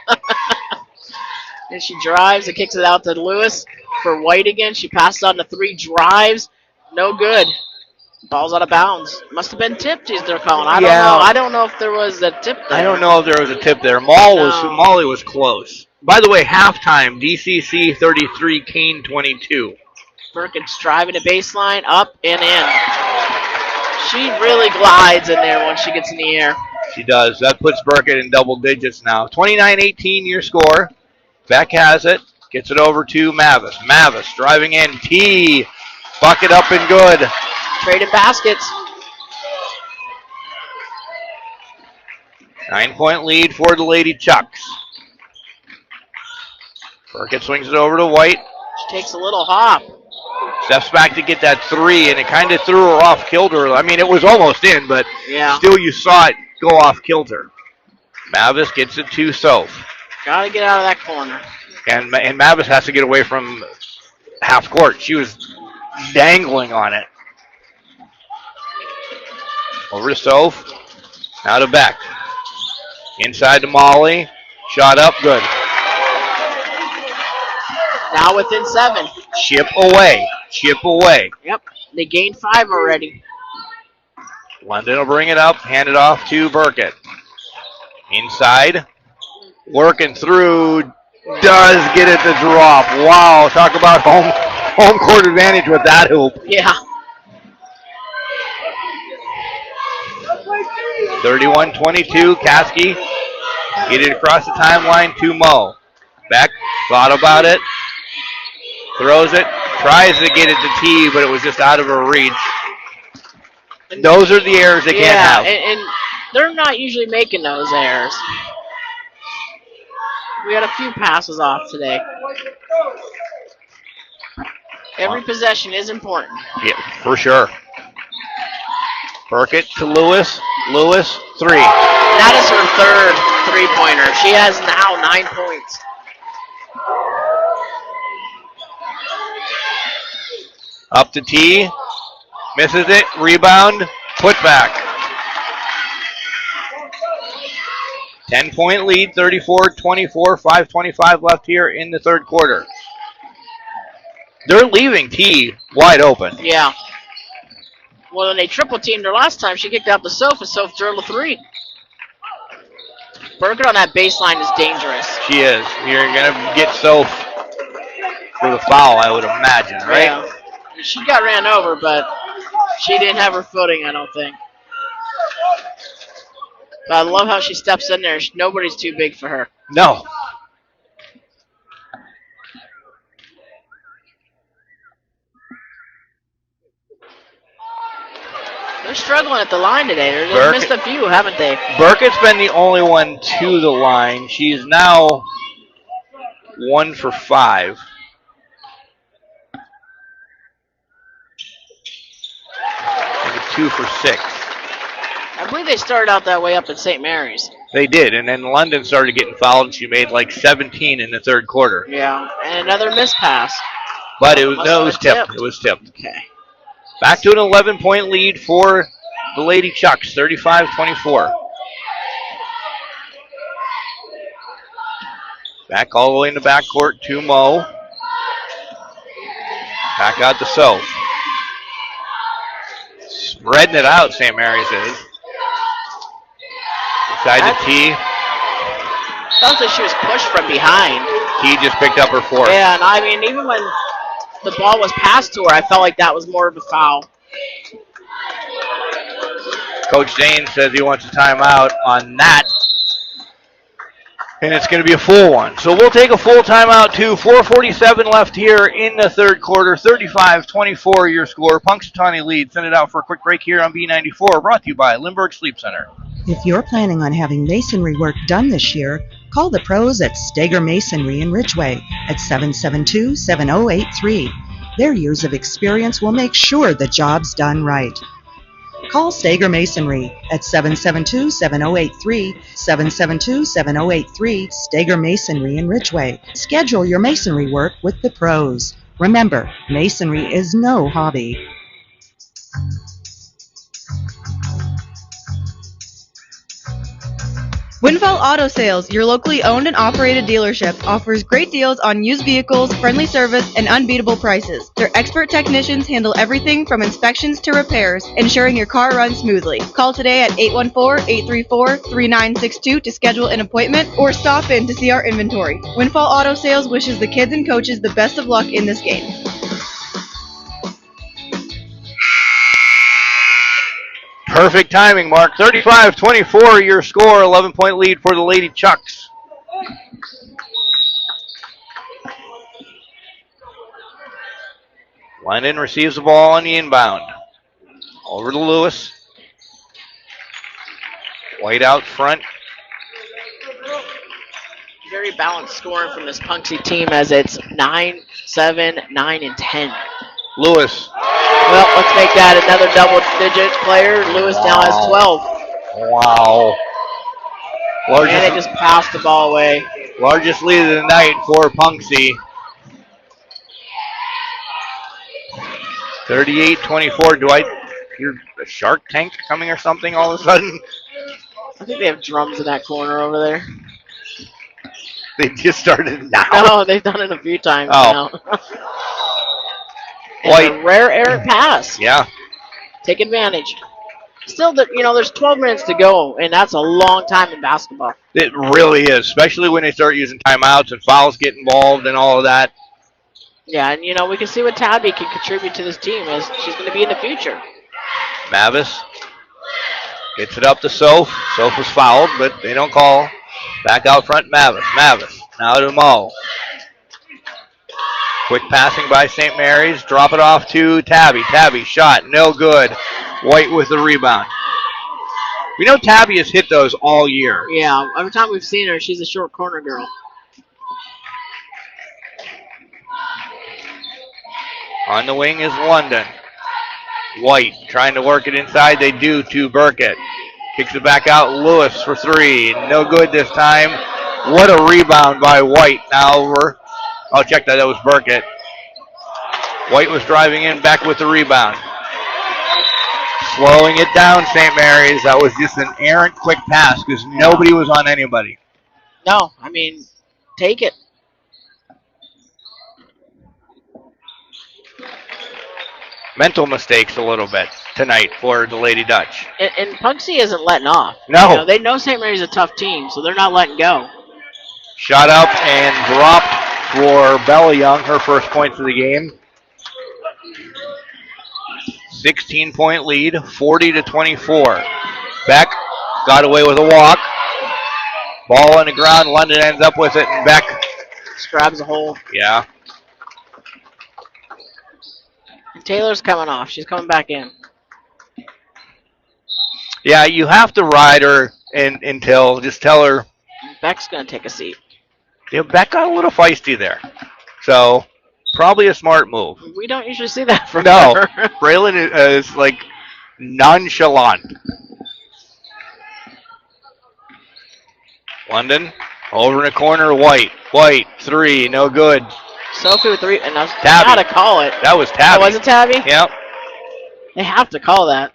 And she drives and kicks it out to Lewis for White again. She passes on to 3 drives. No good. Ball's out of bounds. Must have been tipped, they're calling. I don't know. I don't know if there was a tip there. I don't know if there was a tip there. Molly was close. By the way, halftime, DCC 33, Kane 22. Perkins driving the baseline, up and in. She really glides in there once she gets in the air. She does. That puts Burkett in double digits now. 29-18 your score. Beck has it. Gets it over to Mavis. Mavis driving in. T. Bucket up and good. Traded baskets. 9-point lead for the Lady Chucks. Burkett swings it over to White. She takes a little hop. Steps back to get that three, and it kind of threw her off kilter. I mean, it was almost in, but still you saw it go off kilter. Mavis gets it to Soph. Got to get out of that corner. And Mavis has to get away from half court. She was dangling on it. Over to Soph. Now to Beck. Inside to Molly. Shot up, good. Now within 7. Chip away. Chip away. Yep. They gained 5 already. London will bring it up. Hand it off to Burkett. Inside. Working through. Does get it to drop. Wow. Talk about home court advantage with that hoop. Yeah. 31-22. Kasky. Get it across the timeline to Mo. Beck thought about it. Throws it. Tries to get it to T, but it was just out of her reach. Those are the errors they can't have. And they're not usually making those errors. We had a few passes off today. Every possession is important. Yeah, for sure. Burkett to Lewis. Lewis, 3. That is her third three-pointer. She has now 9 points. Up to T. Misses it. Rebound. Put back. 10-point lead, 34-24, 5:25 left here in the third quarter. They're leaving T wide open. Yeah. Well, when they triple teamed her last time, she kicked out the Soph, and Soph drilled a 3. Burkett on that baseline is dangerous. She is. You're going to get Soph for the foul, I would imagine, right? Yeah. She got ran over, but she didn't have her footing, I don't think. But I love how she steps in there. Nobody's too big for her. No. They're struggling at the line today. They've missed a few, haven't they? Burkett's been the only one to the line. She's now 1 for 5. Maybe 2 for 6. I believe they started out that way up at St. Mary's. They did, and then London started getting fouled, and she made like 17 in the third quarter. Yeah, and another miss pass. But it was tipped. It was tipped. Okay. Back to an 11-point lead for the Lady Chucks, 35-24. Back all the way in the backcourt to Mo. Back out to Soph. Spreading it out, St. Mary's is. Inside to T. Felt like she was pushed from behind. T just picked up her 4th. Yeah, and I mean, even when the ball was passed to her, I felt like that was more of a foul. Coach Zane says he wants a timeout on that. And it's going to be a full one. So we'll take a full timeout too. 4:47 left here in the third quarter. 35-24 your score. Punxsutawney lead. Send it out for a quick break here on B94. Brought to you by Lindbergh Sleep Center. If you're planning on having masonry work done this year, call the pros at Steger Masonry in Ridgeway at 772-7083. Their years of experience will make sure the job's done right. Call Steger Masonry at 772-7083, 772-7083, Steger Masonry in Ridgeway. Schedule your masonry work with the pros. Remember, masonry is no hobby. Windfall Auto Sales, your locally owned and operated dealership, offers great deals on used vehicles, friendly service, and unbeatable prices. Their expert technicians handle everything from inspections to repairs, ensuring your car runs smoothly. Call today at 814-834-3962 to schedule an appointment or stop in to see our inventory. Windfall Auto Sales wishes the kids and coaches the best of luck in this game. Perfect timing, Mark. 35-24, your score. 11-point lead for the Lady Chucks. London receives the ball on the inbound. Over to Lewis. White out front. Very balanced scoring from this Punxsutawney team as it's 9, 7, 9, and 10. Lewis. Well, let's make that another double-digit player. Lewis now has 12. Wow. And they just passed the ball away. Largest lead of the night for Punxsutawney. 38-24. Do I hear a Shark Tank coming or something all of a sudden? I think they have drums in that corner over there. They just started now. No, they've done it a few times now. And White. a rare errant pass. Yeah. Take advantage. Still, there's 12 minutes to go, and that's a long time in basketball. It really is, especially when they start using timeouts and fouls get involved and all of that. Yeah, and we can see what Tabby can contribute to this team as she's going to be in the future. Mavis gets it up to Soph. Soph was fouled, but they don't call. Back out front, Mavis. Mavis now to Mo. Quick passing by St. Mary's. Drop it off to Tabby. Tabby shot, no good. White with the rebound. We know Tabby has hit those all year. Yeah, every time we've seen her, she's a short corner girl. On the wing is London. White trying to work it inside. They do to Burkett. Kicks it back out. Lewis for three. No good this time. What a rebound by White. Now over. I'll check that. That was Burkett. White was driving in, back with the rebound. Slowing it down, St. Mary's. That was just an errant quick pass because nobody was on anybody. No, I mean, take it. Mental mistakes a little bit tonight for the Lady Dutch. And Punxsutawney isn't letting off. No. They know St. Mary's a tough team, so they're not letting go. Shot up and dropped for Bella Young, her first points of the game. 16-point lead, 40-24. Beck got away with a walk. Ball on the ground. London ends up with it, and Beck just grabs a hole. Yeah. And Taylor's coming off. She's coming back in. Yeah, you have to ride her until just tell her. Beck's going to take a seat. Yeah, Beck got a little feisty there. So, probably a smart move. We don't usually see that from No, her. Braylon is like nonchalant. London, over in the corner, White. White, three, no good. Sophie with three, and I was Tabby. got to call it. That was Tabby. Oh, was it Tabby? Yep. They have to call that.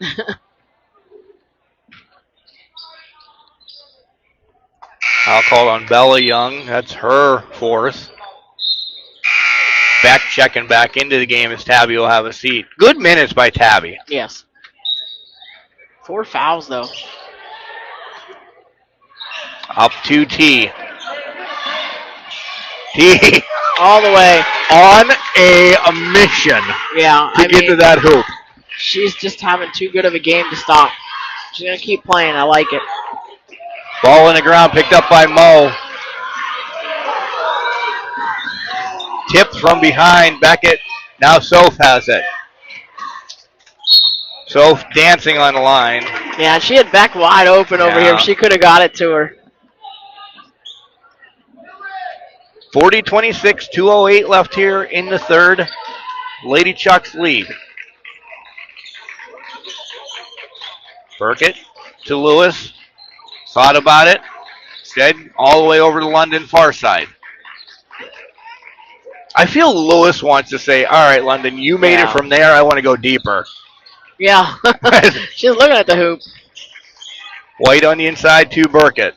I'll call on Bella Young. That's her fourth. Beck checking back into the game as Tabby will have a seat. Good minutes by Tabby. Yes. 4 fouls, though. Up to T. T. All the way. On a mission. Yeah, to get to that hoop. She's just having too good of a game to stop. She's going to keep playing. I like it. Ball in the ground picked up by Mo. Tipped from behind. Beckett. Now Soph has it. Soph dancing on the line. Yeah, she had Beck wide open over here. She could have got it to her. 40-26, 2:08 left here in the third. Lady Chucks lead. Burkett to Lewis. Thought about it. Instead, all the way over to London far side. I feel Lewis wants to say, all right, London, you made it from there. I want to go deeper. Yeah. She's looking at the hoop. White on the inside to Burkett.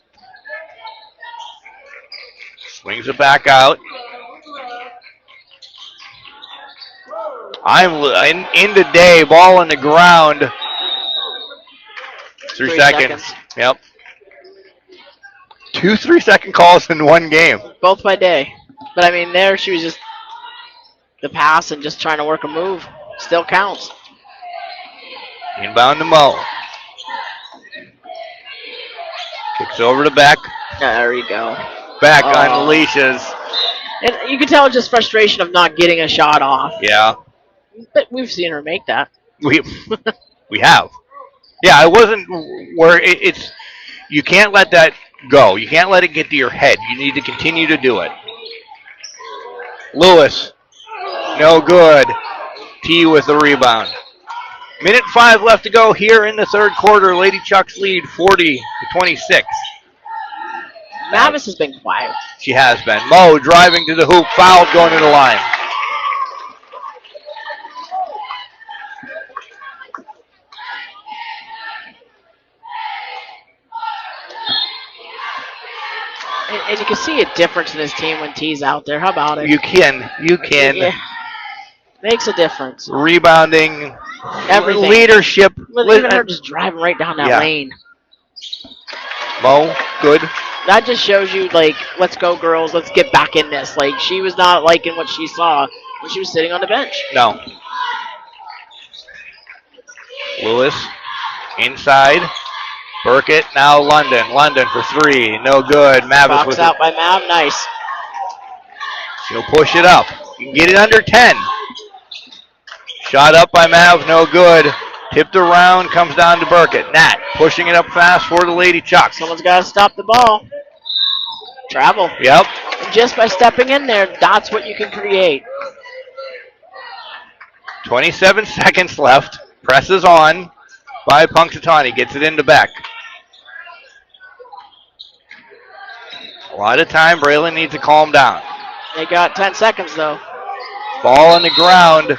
Swings it back out. I'm in the day. Ball on the ground. 3 seconds. Yep. 2 3-second calls in one game. Both by day. But, I mean, there she was just the pass and just trying to work a move. Still counts. Inbound to Mo. It's over to Beck. There you go. Beck unleashes. And you can tell just frustration of not getting a shot off. Yeah, But we've seen her make that. we have. Yeah, it wasn't where it's. You can't let that go. You can't let it get to your head. You need to continue to do it. Lewis, no good. T with the rebound. Minute 5 left to go here in the third quarter. Lady Chucks lead 40-26. Mavis has been quiet. She has been. Mo driving to the hoop, fouled going to the line. And you can see a difference in this team when T's out there. How about it? You can. Yeah. Makes a difference. Rebounding. Everything. Leadership. Even her just driving right down that lane. Mo, good. That just shows you, like, let's go, girls. Let's get back in this. Like, she was not liking what she saw when she was sitting on the bench. No. Lewis inside. Burkett, now London. London for 3. No good. Mavis Box with out by Mav. Nice. She'll push it up. You can get it under 10. Shot up by Mav. No good. Tipped around. Comes down to Burkett. Nat pushing it up fast for the Lady Chucks. Someone's got to stop the ball. Travel. Yep. And just by stepping in there, that's what you can create. 27 seconds left. Presses on by Punxsutawney. Gets it into Beck. A lot of time. Braylon needs to calm down. They got 10 seconds, though. Ball on the ground.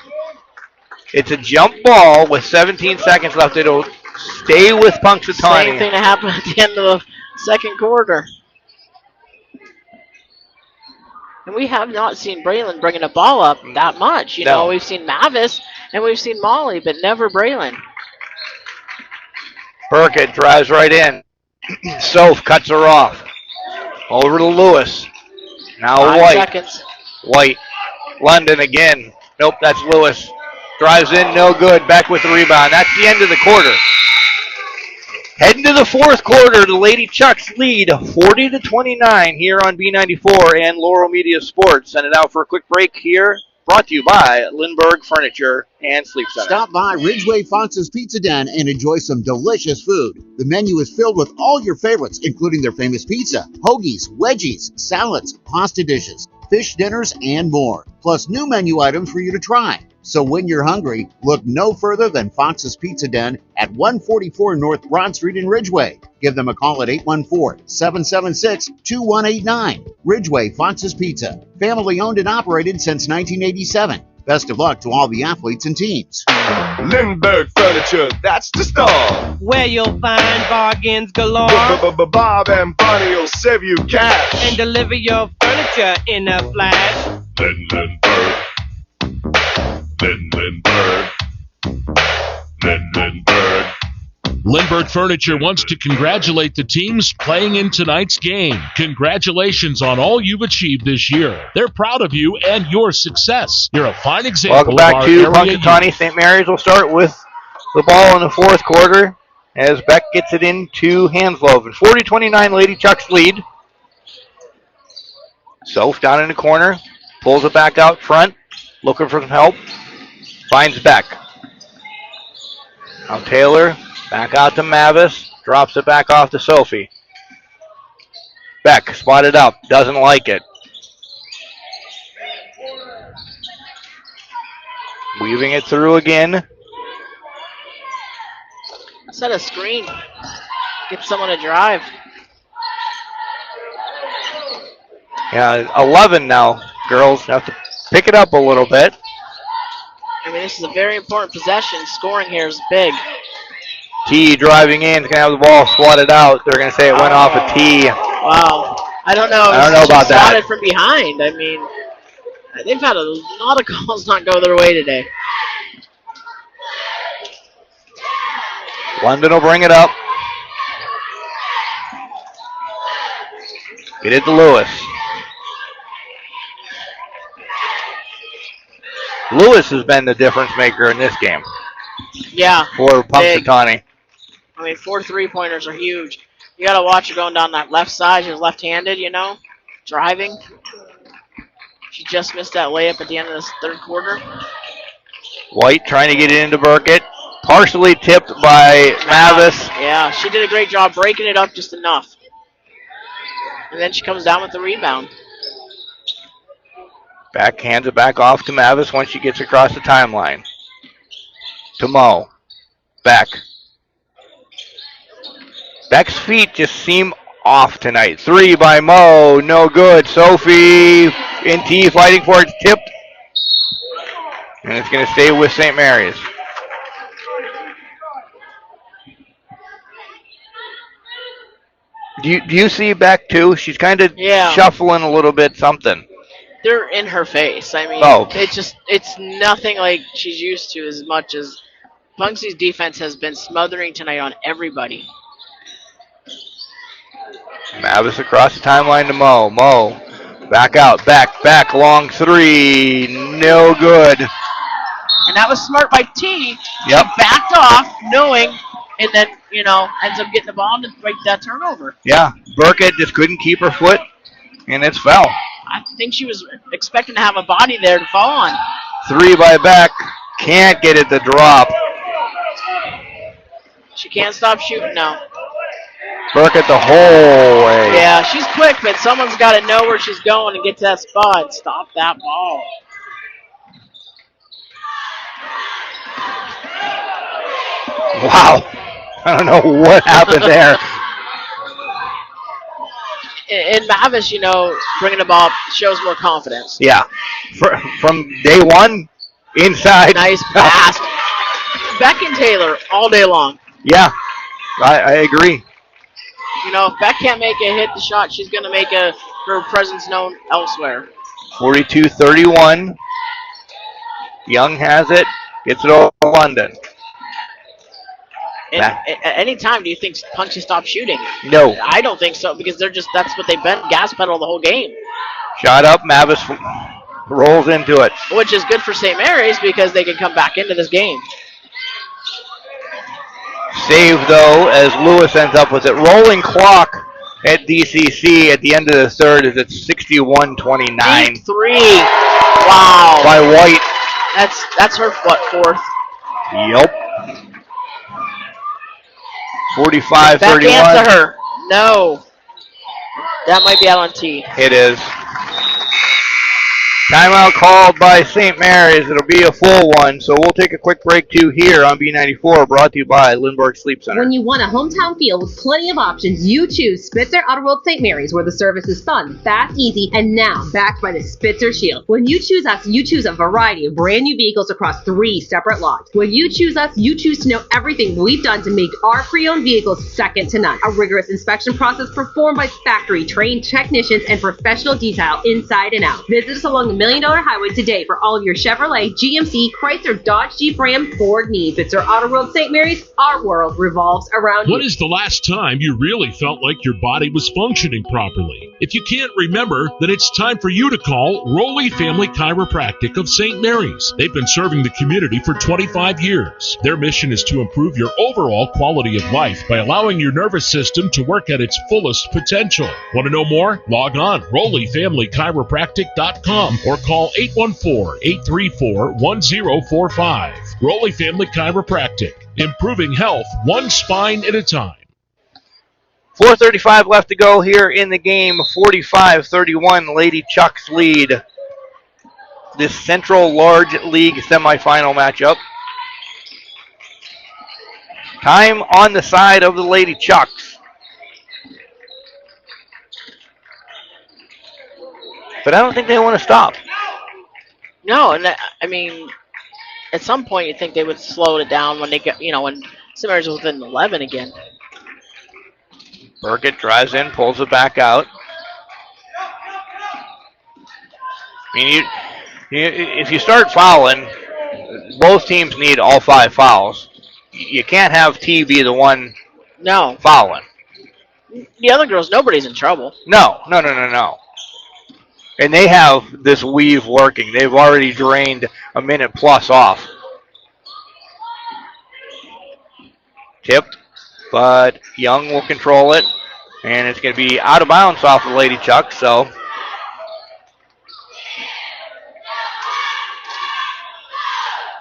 It's a jump ball with 17 seconds left. It'll stay with Punxsutawney. Same thing that happened at the end of the second quarter. And we have not seen Braylon bringing the ball up that much. You know, we've seen Mavis and we've seen Molly, but never Braylon. Burkett drives right in. Soph cuts her off. Over to Lewis. Now 5 White. seconds. White. London again. Nope, that's Lewis. Drives in, no good. Back with the rebound. That's the end of the quarter. Heading to the fourth quarter, the Lady Chucks lead 40-29 here on B94 and Laurel Media Sports. Send it out for a quick break here. Brought to you by Lindbergh Furniture and Sleep Center. Stop by Ridgeway Fox's Pizza Den and enjoy some delicious food. The menu is filled with all your favorites, including their famous pizza, hoagies, wedgies, salads, pasta dishes, fish dinners, and more. Plus new menu items for you to try. So when you're hungry, look no further than Fox's Pizza Den at 144 North Broad Street in Ridgeway. Give them a call at 814-776-2189. Ridgeway Fox's Pizza. Family owned and operated since 1987. Best of luck to all the athletes and teams. Lindbergh Furniture, that's the star. Where you'll find bargains galore. Bob and Bonnie will save you cash. And deliver your furniture in a flash. Lindbergh. Lindbergh Furniture wants to congratulate the teams playing in tonight's game. Congratulations on all you've achieved this year. They're proud of you and your success. You're a fine example Welcome back of our to area Punxsutawney. youth. St. Mary's will start with the ball in the fourth quarter as Beck gets it into Hansloven. 40-29 Lady Chucks lead. Soph down in the corner. Pulls it back out front. Looking for some help. Finds Beck. Now Taylor back out to Mavis. Drops it back off to Sophie. Beck spotted up. Doesn't like it. Weaving it through again. Set a screen. Get someone to drive. Yeah, 11 now. Girls have to pick it up a little bit. I mean, this is a very important possession. Scoring here is big. T driving in, going to have the ball swatted out. They're going to say it went off a T. Wow. I don't know. I don't know about that. Swatted from behind. I mean, they've had a lot of calls not go their way today. London will bring it up. Get it to Lewis. Lewis has been the difference maker in this game. Yeah. For Punxsutawney. I mean, 4 3-pointers are huge. You got to watch her going down that left side. She's left-handed, driving. She just missed that layup at the end of this third quarter. White trying to get it into Burkett. Partially tipped by Mavis. Yeah, she did a great job breaking it up just enough. And then she comes down with the rebound. Hands it back off to Mavis once she gets across the timeline. To Mo. Beck's feet just seem off tonight. 3 by Mo. No good. Sophie in T fighting for it. Tipped. And it's going to stay with St. Mary's. Do you see Beck too? She's kind of shuffling a little bit something. They're in her face. I mean, it's nothing like she's used to as much as Punxsy's defense has been smothering tonight on everybody. Mavis across the timeline to Mo. Mo back out, back, long 3, no good. And that was smart by T. Yep. She backed off, knowing, and then, ends up getting the ball to break that turnover. Yeah, Burkett just couldn't keep her foot, and it's foul. I think she was expecting to have a body there to fall on. 3 by Beck. Can't get it to drop. She can't stop shooting now. Burkett the whole way. Yeah, she's quick, but someone's got to know where she's going and get to that spot and stop that ball. Wow. I don't know what happened there. And Mavis, bringing the ball up shows more confidence. Yeah. From day one, inside. Nice pass. Beck and Taylor all day long. Yeah, I agree. If Beck can't make it hit the shot, she's going to make her presence known elsewhere. 42-31. Young has it. Gets it over to London. And at any time, do you think Punxsutawney stops shooting? No. I don't think so, because that's what they've been, gas pedal the whole game. Shot up, Mavis rolls into it. Which is good for St. Mary's, because they can come back into this game. Save, though, as Lewis ends up with it. Rolling clock at DCC at the end of the third is at 61-29. Deep 3. Wow. By White. That's her, fourth? Yep. 45-31. Backhand to her. No. That might be out on T. It is. Timeout called by St. Mary's. It'll be a full one, so we'll take a quick break too here on B94, brought to you by Lindbergh Sleep Center. When you want a hometown feel with plenty of options, you choose Spitzer Outer World St. Mary's, where the service is fun, fast, easy, and now backed by the Spitzer Shield. When you choose us, you choose a variety of brand new vehicles across 3 separate lots. When you choose us, you choose to know everything we've done to make our pre-owned vehicles second to none. A rigorous inspection process performed by factory-trained technicians and professional detail inside and out. Visit us along the $1 Million Highway today for all of your Chevrolet, GMC, Chrysler, Dodge, Jeep, Ram, Ford needs. It's our Outer World St. Mary's. Our world revolves around you. When is the last time you really felt like your body was functioning properly? If you can't remember, then it's time for you to call Rowley Family Chiropractic of St. Mary's. They've been serving the community for 25 years. Their mission is to improve your overall quality of life by allowing your nervous system to work at its fullest potential. Want to know more? Log on RowleyFamilyChiropractic.com or call 814-834-1045. Rowley Family Chiropractic, improving health one spine at a time. 4:35 left to go here in the game. 45-31, Lady Chucks lead this Central Large League semifinal matchup. Time on the side of the Lady Chucks. But I don't think they want to stop. No, and at some point you think they would slow it down when they get, when St. Mary's within 11 again. Burkett drives in, pulls it back out. If you start fouling, both teams need all 5 fouls. You can't have T be the one fouling. The other girls, nobody's in trouble. No. And they have this weave working. They've already drained a minute plus off. Tipped. but Young will control it, and it's going to be out of bounds off of Lady Chuck. So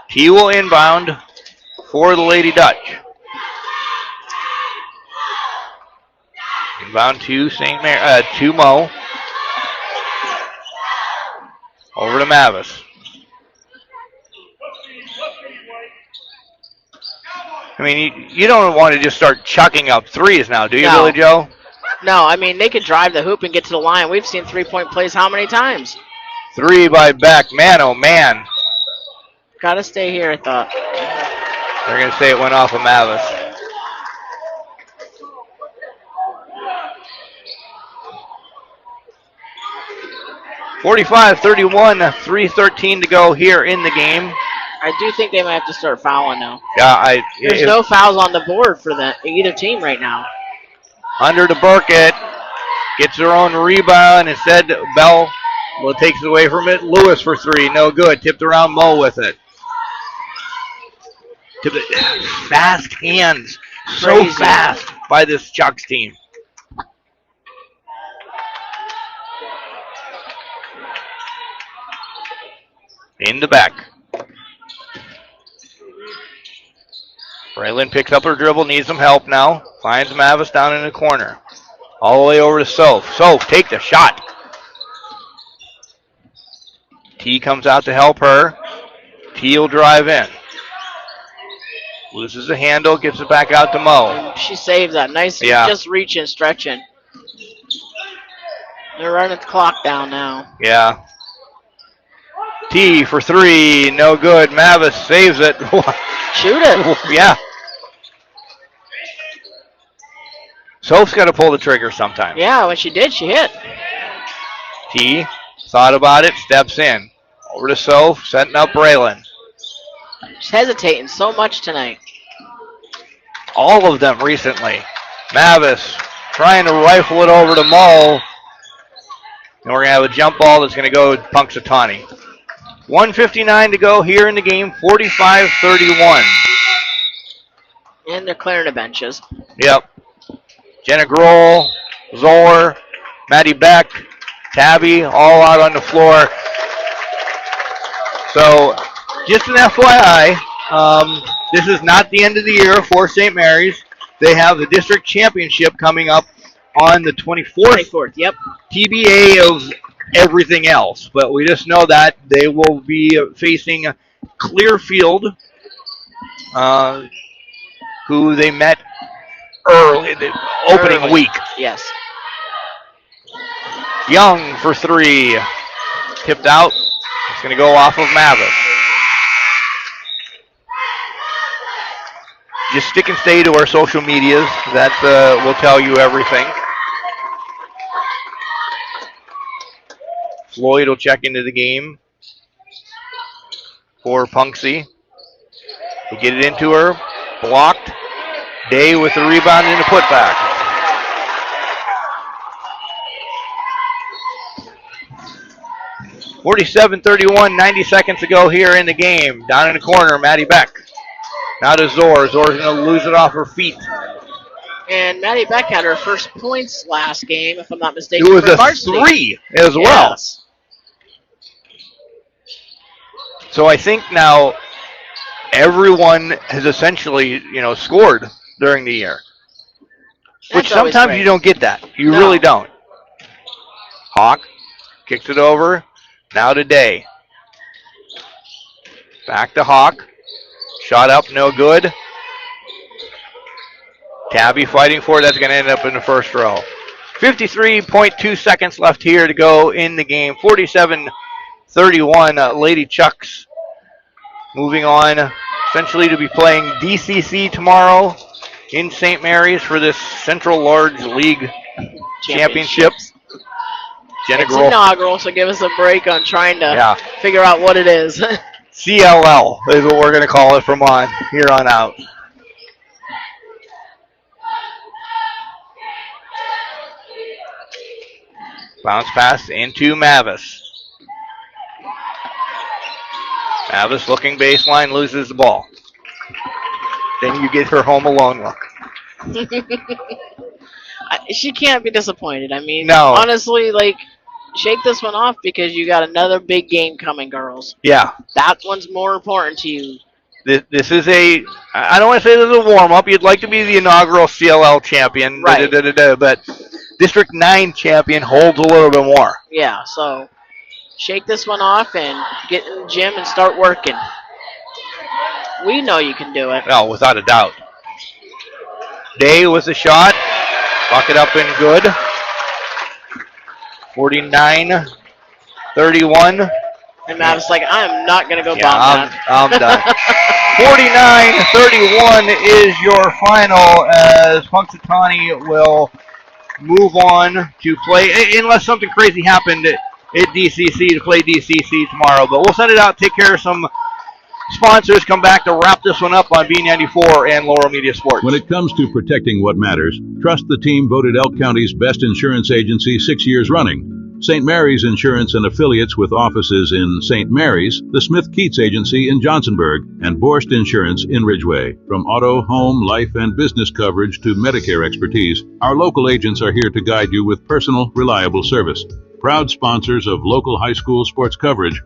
he will inbound for the Lady Dutch. Inbound to to Mo. Over to Mavis. I mean, you don't want to just start chucking up threes now, do you, No. Billy Joe? No, I mean, they could drive the hoop and get to the line. We've seen three-point plays how many times? 3 by Beck. Man, oh, man. Got to stay here, I thought. They're going to say it went off of Mavis. (45-31), 3:13 to go here in the game. I do think they might have to start fouling now. Yeah, There's no fouls on the board for either team right now. Under to Burkett. Gets her own rebound. Instead, Bell takes it away from it. Lewis for 3. No good. Tipped around Mo with it. Fast hands. So Crazy. fast by this Chucks team. In the back. Braylon picks up her dribble, needs some help now. Finds Mavis down in the corner. All the way over to Soph. Soph, take the shot. T comes out to help her. T will drive in. Loses the handle, gets it back out to Mo. She saves that. Nice, Yeah. just reaching, stretching. They're running the clock down now. Yeah. T for 3, no good. Mavis saves it. Shoot it. Yeah. Soph's got to pull the trigger sometime. Yeah, when she did, she hit. T thought about it, steps in. Over to Soph, setting up Braylon. She's hesitating so much tonight. All of them recently. Mavis trying to rifle it over to Mull. And we're going to have a jump ball that's going to go to Punxsutawney. 1:59 to go here in the game, 45-31. And they're clearing the benches. Yep. Jenna Grohl, Zoller, Maddie Beck, Tabby, all out on the floor. So, just an FYI, this is not the end of the year for St. Mary's. They have the district championship coming up on the 24th. 24th, yep. TBA of everything else. But we just know that they will be facing Clearfield, who they met early, the opening week. Yes. Young for 3. Tipped out. It's going to go off of Mavis. Just stick and stay to our social medias. That will tell you everything. Floyd will check into the game for Punxsy. They get it into her. Blocked. Day with the rebound and the putback. (47-31), 90 seconds to go here in the game. Down in the corner, Maddie Beck. Now to Zor. Zor's going to lose it off her feet. And Maddie Beck had her first points last game, if I'm not mistaken. It was for a varsity. 3 as well. Yes. So I think now everyone has essentially, scored during the year. Which That's always sometimes great. you don't get that. You No. really don't. Hawk kicks it over. Now to Day. Back to Hawk. Shot up, no good. Tabby fighting for it. That's going to end up in the first row. 53.2 seconds left here to go in the game. 47-31. Lady Chucks moving on essentially to be playing DCC tomorrow in St. Mary's for this Central Large League Championship. Jenna It's Grohl. inaugural, so give us a break on trying to Yeah. figure out what it is. CLL is what we're going to call it from here on out. Bounce pass into Mavis. Mavis looking baseline, loses the ball. Then you get her home alone look. She can't be disappointed. I mean, No. honestly, like, shake this one off because you got another big game coming, girls. Yeah. That one's more important to you. This is I don't want to say this is a warm-up. You'd like to be the inaugural CLL champion. Right. But District 9 champion holds a little bit more. Yeah, so shake this one off and get in the gym and start working. We know you can do it. No, without a doubt. Day with the shot. Bucket up and good. 49-31. And Matt's like, I'm not going to go bomb that. I'm done. 49-31 is your final as Punxsutawney will move on to play, unless something crazy happened at DCC, to play DCC tomorrow. But we'll send it out, take care of some sponsors, come back to wrap this one up on B94 and Laurel Media Sports. When it comes to protecting what matters, trust the team voted Elk County's best insurance agency 6 years running. St. Mary's Insurance and Affiliates with offices in St. Mary's, the Smith Keats Agency in Johnsonburg, and Borst Insurance in Ridgeway. From auto, home, life, and business coverage to Medicare expertise, our local agents are here to guide you with personal, reliable service. Proud sponsors of local high school sports coverage,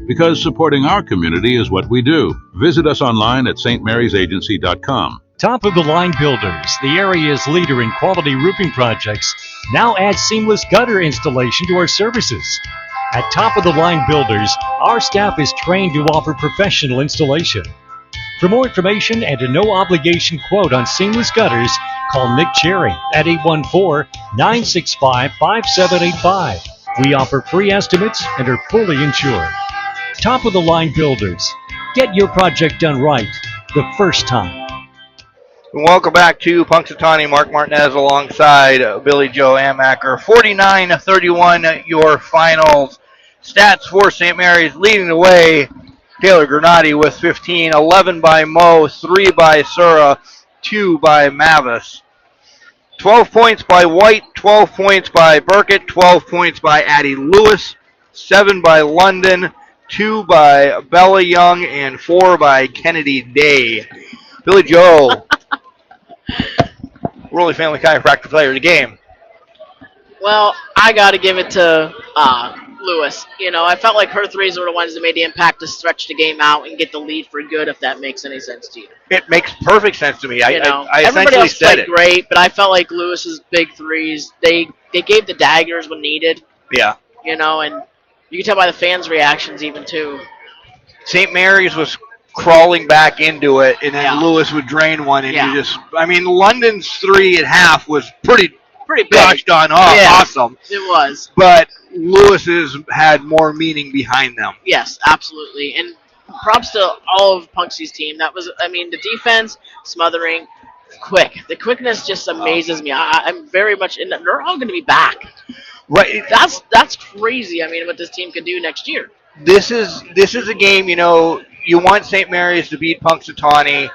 because supporting our community is what we do. Visit us online at stmariesagency.com. Top of the line builders, the area's leader in quality roofing projects, now add seamless gutter installation to our services. At Top of the Line Builders, our staff is trained to offer professional installation. For more information and a no obligation quote on seamless gutters, call Nick Cherry at 814-965-5785. We offer free estimates and are fully insured. Top of the Line Builders. Get your project done right the first time. Welcome back to Punxsutawney. Mark Martinez alongside Billy Joe Amacker. 49-31, your finals. Stats for St. Mary's leading the way. Taylor Granati with 15, 11 by Mo, 3 by Sura, 2 by Mavis. 12 points by White, 12 points by Burkett, 12 points by Addie Lewis, 7 by London, 2 by Bella Young, and 4 by Kennedy Day. Billy Joe, Rowley Family Chiropractic player of the game. Well, I got to give it to Lewis. You know, I felt like her threes were the ones that made the impact to stretch the game out and get the lead for good, if that makes any sense to you. It makes perfect sense to me. I everybody essentially else said played it. great, but I felt like Lewis's big threes, they gave the daggers when needed. Yeah. You know, and you can tell by the fans' reactions even, too. St. Mary's was crawling back into it, and then Lewis would drain one, and you just, I mean, London's 3 at half was pretty big. gosh darn awesome. It was. But Lewis's had more meaning behind them. Yes, absolutely. And props to all of Punksy's team. That was, I mean, the defense, smothering, quick. The quickness just amazes me. I'm very much in that. They're all going to be back. Right. That's crazy, I mean, what this team could do next year. This is a game, you know, you want St. Mary's to beat Punxsutawney,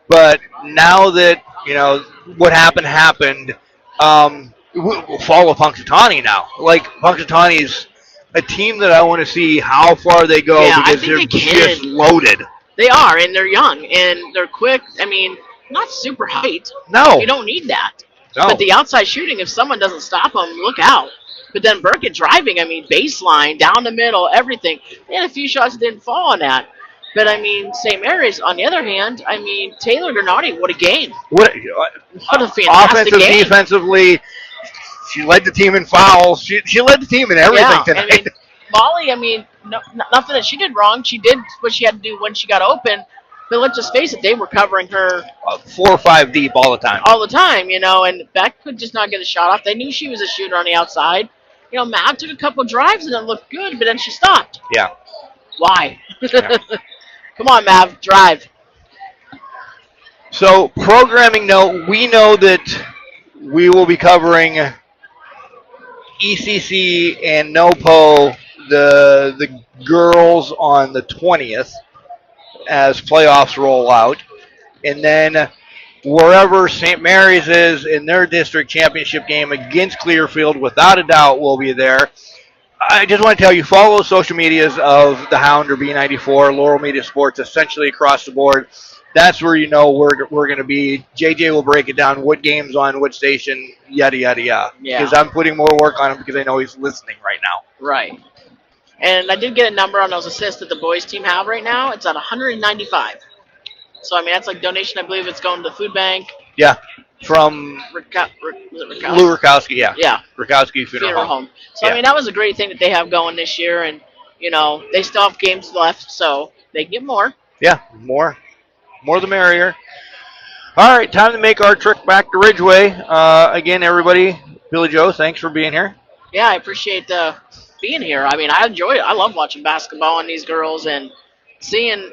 but now that, you know, what happened, we'll follow Punxsutawney now. Like, Punxsutawney's a team that I want to see how far they go because they're just loaded. They are, and they're young, and they're quick. I mean, not super height. No. You don't need that. No. But the outside shooting, if someone doesn't stop them, look out. But then Burkett driving, I mean, baseline, down the middle, everything. They had a few shots that didn't fall on that. But, I mean, St. Mary's, on the other hand, I mean, Taylor Granati, what a game. What a fantastic Offensive, game. defensively, she led the team in fouls. She led the team in everything tonight. I mean, Molly, I mean, nothing that she did wrong. She did what she had to do when she got open. But let's just face it, they were covering her 4 or 5 deep all the time. All the time, you know, and Beck could just not get a shot off. They knew she was a shooter on the outside. You know, Mav took a couple drives and it looked good, but then she stopped. Yeah. Why? Yeah. Come on, Mav, drive. So, programming note, we know that we will be covering ECC and NOPO, the girls, on the 20th as playoffs roll out. And then wherever St. Mary's is in their district championship game against Clearfield, without a doubt, will be there. I just want to tell you, follow social medias of the Hound or B94, Laurel Media Sports, essentially across the board. that's where you know we're going to be. JJ will break it down, what games on which station, yada, yada, yada. Yeah. Because I'm putting more work on him because I know he's listening right now. Right. And I did get a number on those assists that the boys team have right now. It's at 195. So, I mean, that's like donation. I believe it's going to the food bank. Yeah. From Was it Rukowski? Lou Rukowski, yeah. Yeah. Rukowski Funeral Home. So, Yeah. I mean, that was a great thing that they have going this year. And, you know, they still have games left, so they can get more. Yeah, more the merrier. All right, time to make our trip back to Ridgeway. Again, everybody, Billy Joe, thanks for being here. Yeah, I appreciate being here. I mean, I enjoy it. I love watching basketball and these girls and seeing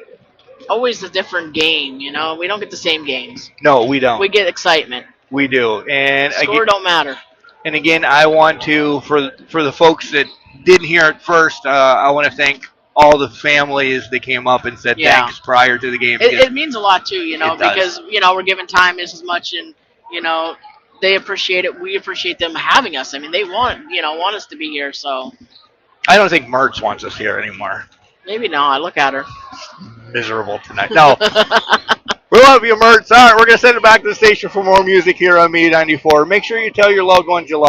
always a different game, you know. We don't get the same games. No, we don't. We get excitement. We do. And Score again, don't matter. And again, I want to, for the folks that didn't hear it first, I want to thank all the families that came up and said thanks prior to the game. It means a lot, too, you know, It does. because, you know, we're giving time as much and, you know, they appreciate it. We appreciate them having us. I mean, they want us to be here, so. I don't think Mertz wants us here anymore. Maybe not. Look at her. Miserable tonight. No. We love you, Mertz. All right, we're going to send it back to the station for more music here on Me 94. Make sure you tell your loved ones you love them.